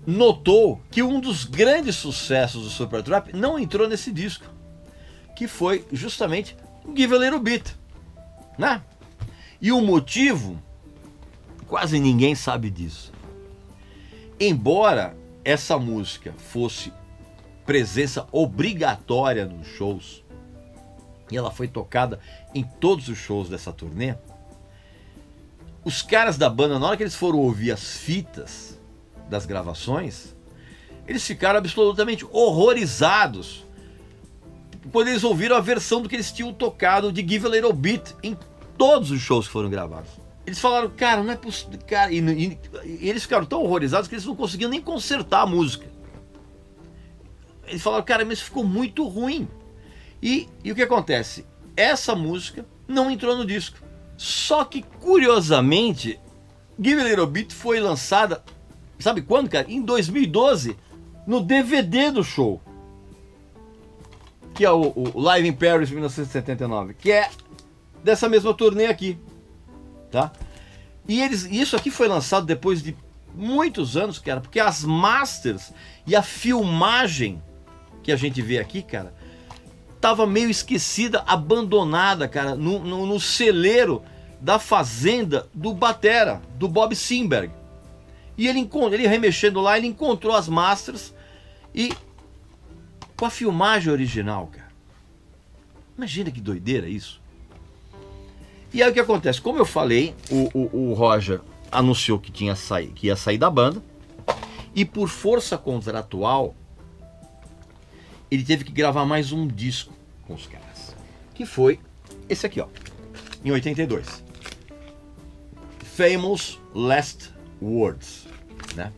notou que um dos grandes sucessos do Supertramp não entrou nesse disco, que foi justamente Give a Little Bit, né? E o motivo, quase ninguém sabe disso. Embora essa música fosse presença obrigatória nos shows, e ela foi tocada em todos os shows dessa turnê, os caras da banda, na hora que eles foram ouvir as fitas das gravações, eles ficaram absolutamente horrorizados quando eles ouviram a versão do que eles tinham tocado de Give a Little Bit em todos os shows que foram gravados. Eles falaram, cara, não é possível, cara, e eles ficaram tão horrorizados que eles não conseguiam nem consertar a música. Eles falaram, cara, mas ficou muito ruim. E o que acontece? Essa música não entrou no disco. Só que, curiosamente, Give a Little Bit foi lançada, sabe quando, cara? Em 2012, no DVD do show. Que é o Live in Paris 1979, que é dessa mesma turnê aqui, tá? E isso aqui foi lançado depois de muitos anos, cara, porque as masters e a filmagem que a gente vê aqui, cara, tava meio esquecida, abandonada, cara, no celeiro da fazenda do batera, do Bob Sinberg. E ele remexendo lá, ele encontrou as masters e com a filmagem original, cara. Imagina que doideira isso. E aí o que acontece? Como eu falei, o Roger anunciou que ia sair da banda, e por força contratual, ele teve que gravar mais um disco com os caras, que foi esse aqui, ó, em 82. Famous Last Words, né?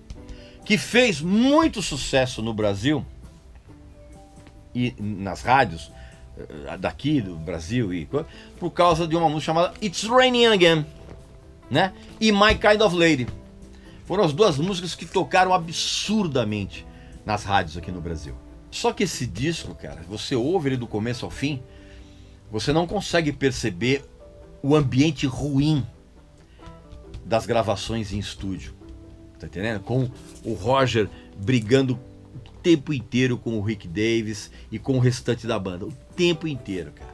Que fez muito sucesso no Brasil e nas rádios daqui do Brasil e por causa de uma música chamada It's Raining Again, né? E My Kind of Lady. Foram as duas músicas que tocaram absurdamente nas rádios aqui no Brasil. Só que esse disco, cara, você ouve ele do começo ao fim, você não consegue perceber o ambiente ruim das gravações em estúdio. Tá entendendo? Com o Roger brigando o tempo inteiro com o Rick Davis e com o restante da banda. O tempo inteiro, cara.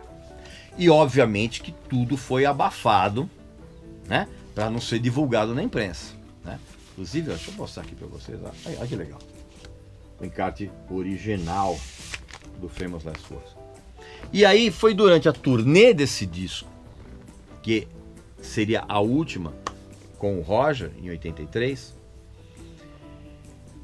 E obviamente que tudo foi abafado, né? Para não ser divulgado na imprensa, né? Inclusive, deixa eu mostrar aqui para vocês. Olha que legal. O encarte original do Famous Last Words. E aí foi durante a turnê desse disco, que seria a última com o Roger, em 83,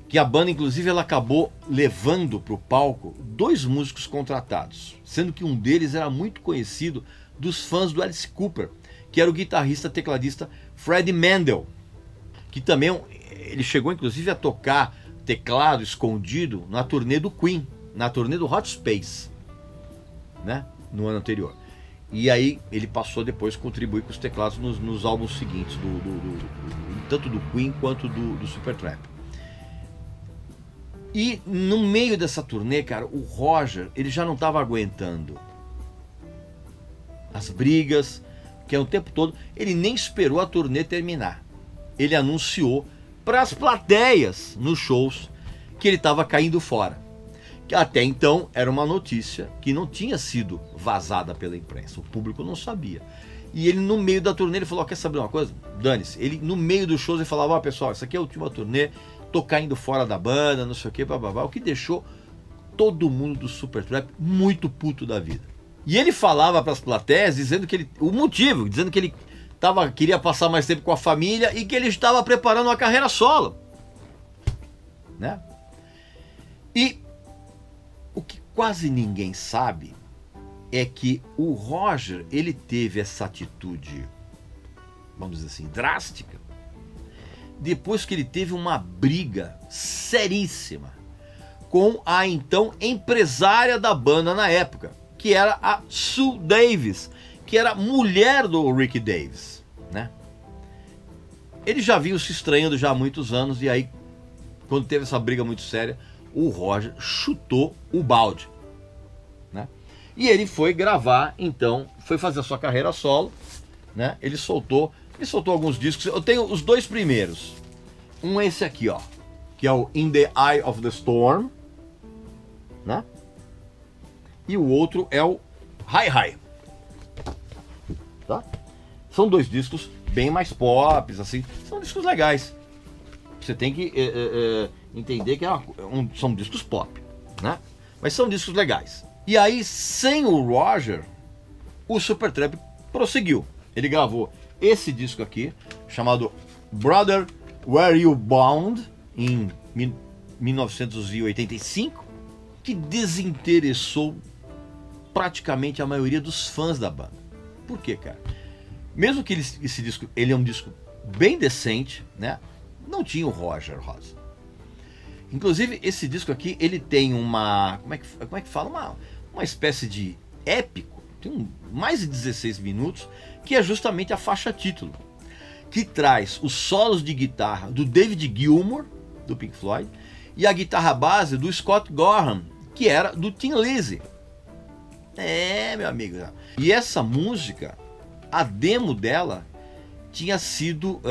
que a banda, inclusive, ela acabou levando para o palco 2 músicos contratados, sendo que um deles era muito conhecido dos fãs do Alice Cooper, que era o guitarrista tecladista Freddie Mandel, que também ele chegou, inclusive, a tocar teclado escondido na turnê do Queen, na turnê do Hot Space, né, no ano anterior. E aí ele passou depois a contribuir com os teclados nos álbuns seguintes, tanto do Queen quanto do Supertramp. E no meio dessa turnê, cara, o Roger, ele já não estava aguentando as brigas, que é o tempo todo, ele nem esperou a turnê terminar. Ele anunciou para as plateias nos shows que ele estava caindo fora. Que até então era uma notícia que não tinha sido vazada pela imprensa, o público não sabia. E ele no meio da turnê, ele falou, quer saber uma coisa? Dane-se. Ele no meio dos shows, ele falava, pessoal, essa aqui é a última turnê, tô caindo fora da banda, não sei o que, bababá, o que deixou todo mundo do Supertramp muito puto da vida. E ele falava para as plateias, dizendo que o motivo, dizendo que ele queria passar mais tempo com a família e que ele estava preparando uma carreira solo, né? E o que quase ninguém sabe é que o Roger, ele teve essa atitude, vamos dizer assim, drástica, depois que ele teve uma briga seríssima com a então empresária da banda na época, que era a Sue Davis, que era mulher do Rick Davis, né? Ele já vinha se estranhando já há muitos anos, e aí, quando teve essa briga muito séria, o Roger chutou o balde, né? E ele foi gravar, então, foi fazer a sua carreira solo, né? Ele soltou alguns discos. Eu tenho os 2 primeiros. Um é esse aqui, ó, que é o In the Eye of the Storm, né? E o outro é o Hi Hi. Tá? São 2 discos bem mais pop, assim, são discos legais. Você tem que entender que são discos pop, né? Mas são discos legais. E aí, sem o Roger, o Supertramp prosseguiu. Ele gravou esse disco aqui, chamado Brother, Where You Bound, em 1985, que desinteressou praticamente a maioria dos fãs da banda. Por quê, cara? Mesmo que esse disco, ele é um disco bem decente, né? Não tinha o Roger Rosa. Inclusive, esse disco aqui, ele tem uma... Como é que fala? Uma espécie de épico. Tem mais de 16 minutos, que é justamente a faixa título, que traz os solos de guitarra do David Gilmour, do Pink Floyd, e a guitarra base do Scott Gorham, que era do Tin Lizzy. Meu amigo. E essa música, a demo dela, tinha sido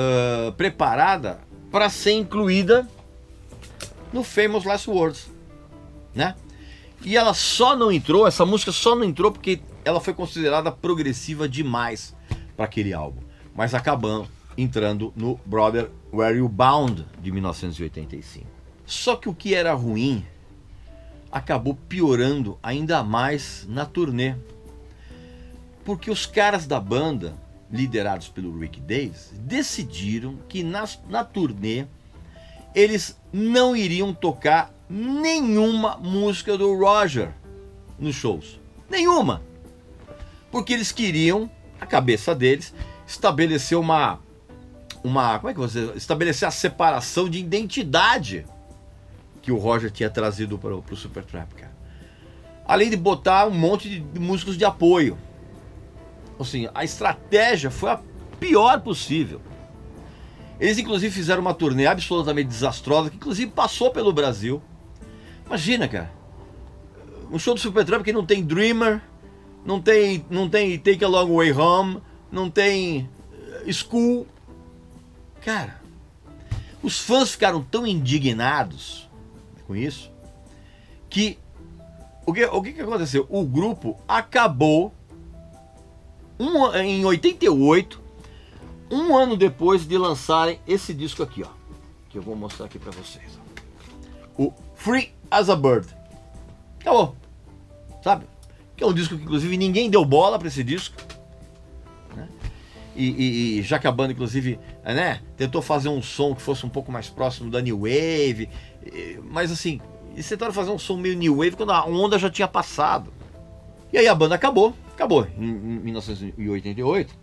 preparada para ser incluída no Famous Last Words, né? E ela só não entrou, essa música só não entrou porque ela foi considerada progressiva demais para aquele álbum. Mas acabou entrando no Brother, Where You Bound, de 1985. Só que o que era ruim acabou piorando ainda mais na turnê. Porque os caras da banda, liderados pelo Rick Davis, decidiram que na turnê eles não iriam tocar nenhuma música do Roger nos shows. Nenhuma. Porque eles queriam, a cabeça deles, estabelecer como é que você... estabelecer a separação de identidade que o Roger tinha trazido para o Supertramp, cara. Além de botar um monte de músicos de apoio. Assim, a estratégia foi a pior possível. Eles inclusive fizeram uma turnê absolutamente desastrosa, que inclusive passou pelo Brasil. Imagina, cara. Um show do Supertramp que não tem Dreamer, não tem Take a Long Way Home, não tem School. Cara, os fãs ficaram tão indignados com isso que o que aconteceu? O grupo acabou em 88, um ano depois de lançarem esse disco aqui, ó, que eu vou mostrar aqui pra vocês, ó. O Free as a Bird. Acabou, sabe? Que é um disco que inclusive ninguém deu bola pra esse disco, né? E já que a banda inclusive, né, tentou fazer um som que fosse um pouco mais próximo da New Wave, mas assim, eles tentaram fazer um som meio New Wave quando a onda já tinha passado. E aí a banda acabou em 1988.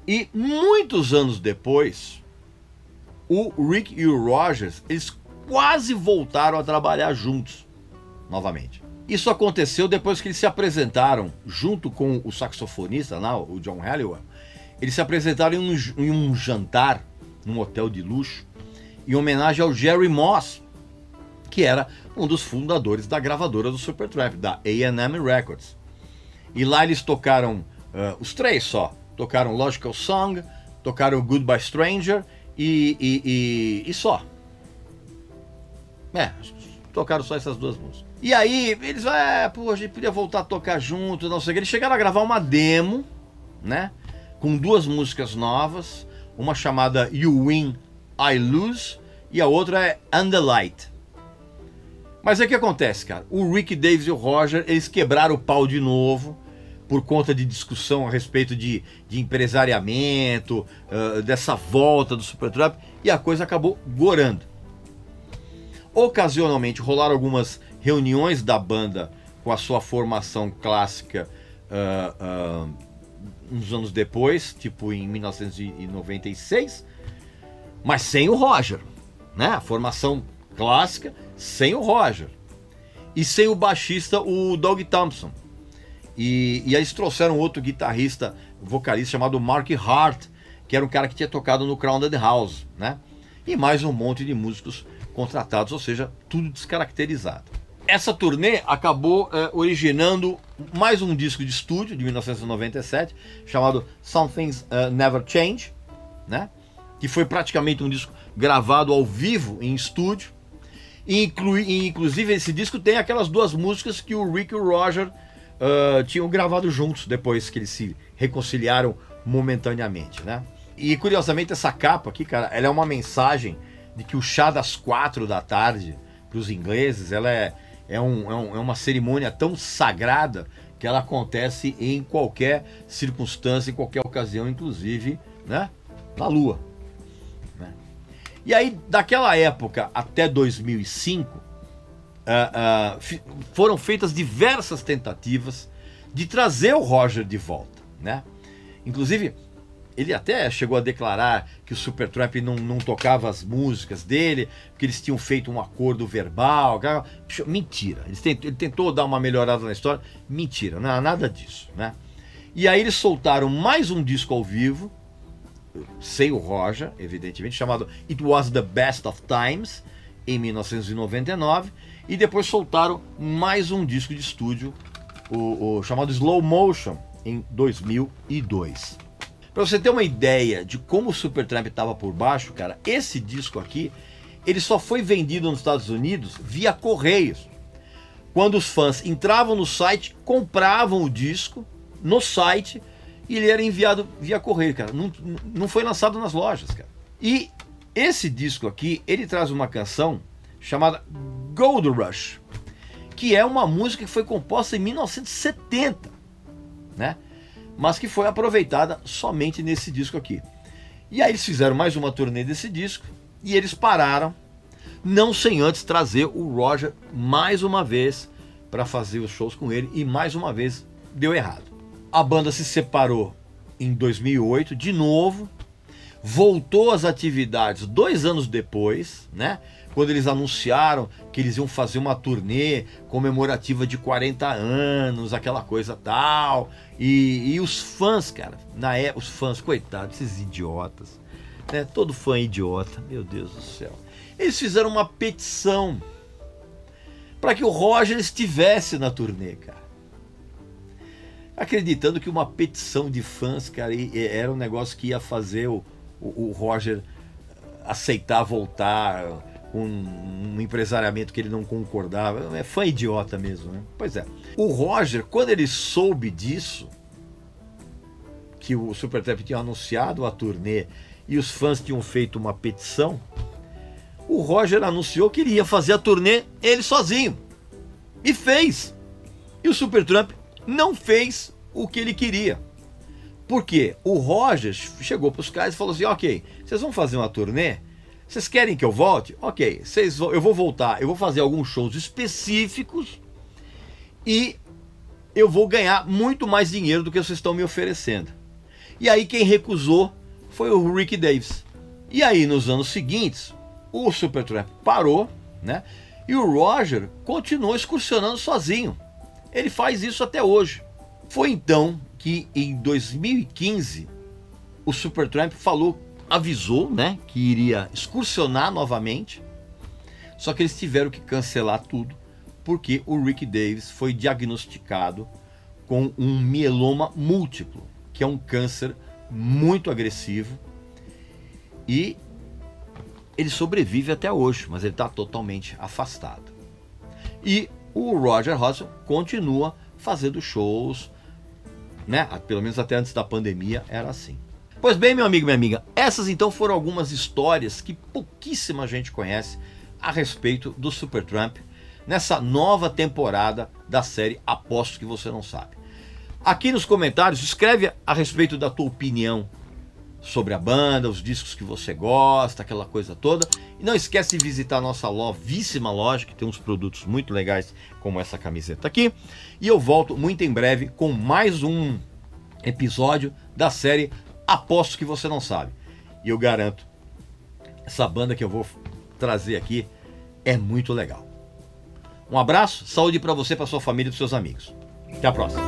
E muitos anos depois, o Rick e o Rogers, eles quase voltaram a trabalhar juntos novamente. Isso aconteceu depois que eles se apresentaram junto com o saxofonista lá, o John Halliwell. Eles se apresentaram em um jantar num hotel de luxo em homenagem ao Jerry Moss, que era um dos fundadores da gravadora do Supertramp, da A&M Records. E lá eles tocaram, os três só, tocaram Logical Song, tocaram Goodbye Stranger e só. Tocaram só essas duas músicas. E aí eles, pô, a gente podia voltar a tocar junto, não sei o que. Eles chegaram a gravar uma demo, né, com duas músicas novas, uma chamada You Win, I Lose, e a outra é Under Light. Mas aí o que acontece, cara? O Rick Davies e o Roger, eles quebraram o pau de novo por conta de discussão a respeito de empresariamento, dessa volta do Supertramp, e a coisa acabou gorando. Ocasionalmente rolaram algumas reuniões da banda com a sua formação clássica uns anos depois, tipo em 1996, mas sem o Roger, né? A formação clássica sem o Roger e sem o baixista, o Doug Thompson. E aí eles trouxeram outro guitarrista, vocalista chamado Mark Hart, que era um cara que tinha tocado no Crowded House, né? E mais um monte de músicos contratados, ou seja, tudo descaracterizado. Essa turnê acabou originando mais um disco de estúdio de 1997, chamado Some Things Never Change, né? Que foi praticamente um disco gravado ao vivo em estúdio. E inclusive esse disco tem aquelas duas músicas que o Rick e o Roger tinham gravado juntos depois que eles se reconciliaram momentaneamente, né? E curiosamente essa capa aqui, cara, ela é uma mensagem de que o chá das 4 da tarde para os ingleses, ela é uma cerimônia tão sagrada que ela acontece em qualquer circunstância, em qualquer ocasião, inclusive, né, na Lua, né? E aí, daquela época até 2005, foram feitas diversas tentativas de trazer o Roger de volta, né? Inclusive, ele até chegou a declarar que o Supertramp não tocava as músicas dele, porque eles tinham feito um acordo verbal. Mentira. Ele tentou dar uma melhorada na história. Mentira, não, nada disso, né? E aí eles soltaram mais um disco ao vivo, sem o Roger, evidentemente, chamado It Was the Best of Times, em 1999, e depois soltaram mais um disco de estúdio, chamado Slow Motion, em 2002. Pra você ter uma ideia de como o Supertramp estava por baixo, cara, esse disco aqui, ele só foi vendido nos Estados Unidos via correios. Quando os fãs entravam no site, compravam o disco no site e ele era enviado via correio, cara. Não foi lançado nas lojas, cara. E esse disco aqui, ele traz uma canção chamada Gold Rush, que é uma música que foi composta em 1970, né? Mas que foi aproveitada somente nesse disco aqui. E aí eles fizeram mais uma turnê desse disco e eles pararam. não sem antes trazer o Roger mais uma vez para fazer os shows com ele, e mais uma vez deu errado. A banda se separou em 2008 de novo, voltou às atividades 2 anos depois, né? Quando eles anunciaram que eles iam fazer uma turnê comemorativa de 40 anos, aquela coisa tal. E os fãs, cara, na época, os fãs, coitados, esses idiotas, né? Todo fã é idiota, meu Deus do céu. Eles fizeram uma petição para que o Roger estivesse na turnê, cara. Acreditando que uma petição de fãs, cara, era um negócio que ia fazer o Roger aceitar voltar com um empresariamento que ele não concordava. É fã idiota mesmo, né? Pois é. O Roger, quando ele soube disso, que o Supertramp tinha anunciado a turnê e os fãs tinham feito uma petição, o Roger anunciou que ele ia fazer a turnê ele sozinho. E fez. E o Supertramp não fez o que ele queria. Porque o Roger chegou para os caras e falou assim: ok, vocês vão fazer uma turnê? Vocês querem que eu volte? Ok, eu vou voltar, eu vou fazer alguns shows específicos e eu vou ganhar muito mais dinheiro do que vocês estão me oferecendo. E aí quem recusou foi o Rick Davis. E aí nos anos seguintes, o Supertramp parou, né? E o Roger continuou excursionando sozinho. Ele faz isso até hoje. Foi então que em 2015 o Supertramp avisou, né, que iria excursionar novamente. Só que eles tiveram que cancelar tudo porque o Rick Davis foi diagnosticado com um mieloma múltiplo, que é um câncer muito agressivo, e ele sobrevive até hoje, mas ele está totalmente afastado. E o Roger Hodgson continua fazendo shows, né? Pelo menos até antes da pandemia era assim. Pois bem, meu amigo, minha amiga, essas então foram algumas histórias que pouquíssima gente conhece a respeito do Supertramp nessa nova temporada da série Aposto que Você Não Sabe. Aqui nos comentários escreve a respeito da tua opinião sobre a banda, os discos que você gosta, aquela coisa toda. E não esquece de visitar a nossa novíssima loja, que tem uns produtos muito legais, como essa camiseta aqui. E eu volto muito em breve com mais um episódio da série Aposto que Você Não Sabe. E eu garanto, essa banda que eu vou trazer aqui é muito legal. Um abraço, saúde para você, para sua família e para seus amigos. Até a próxima.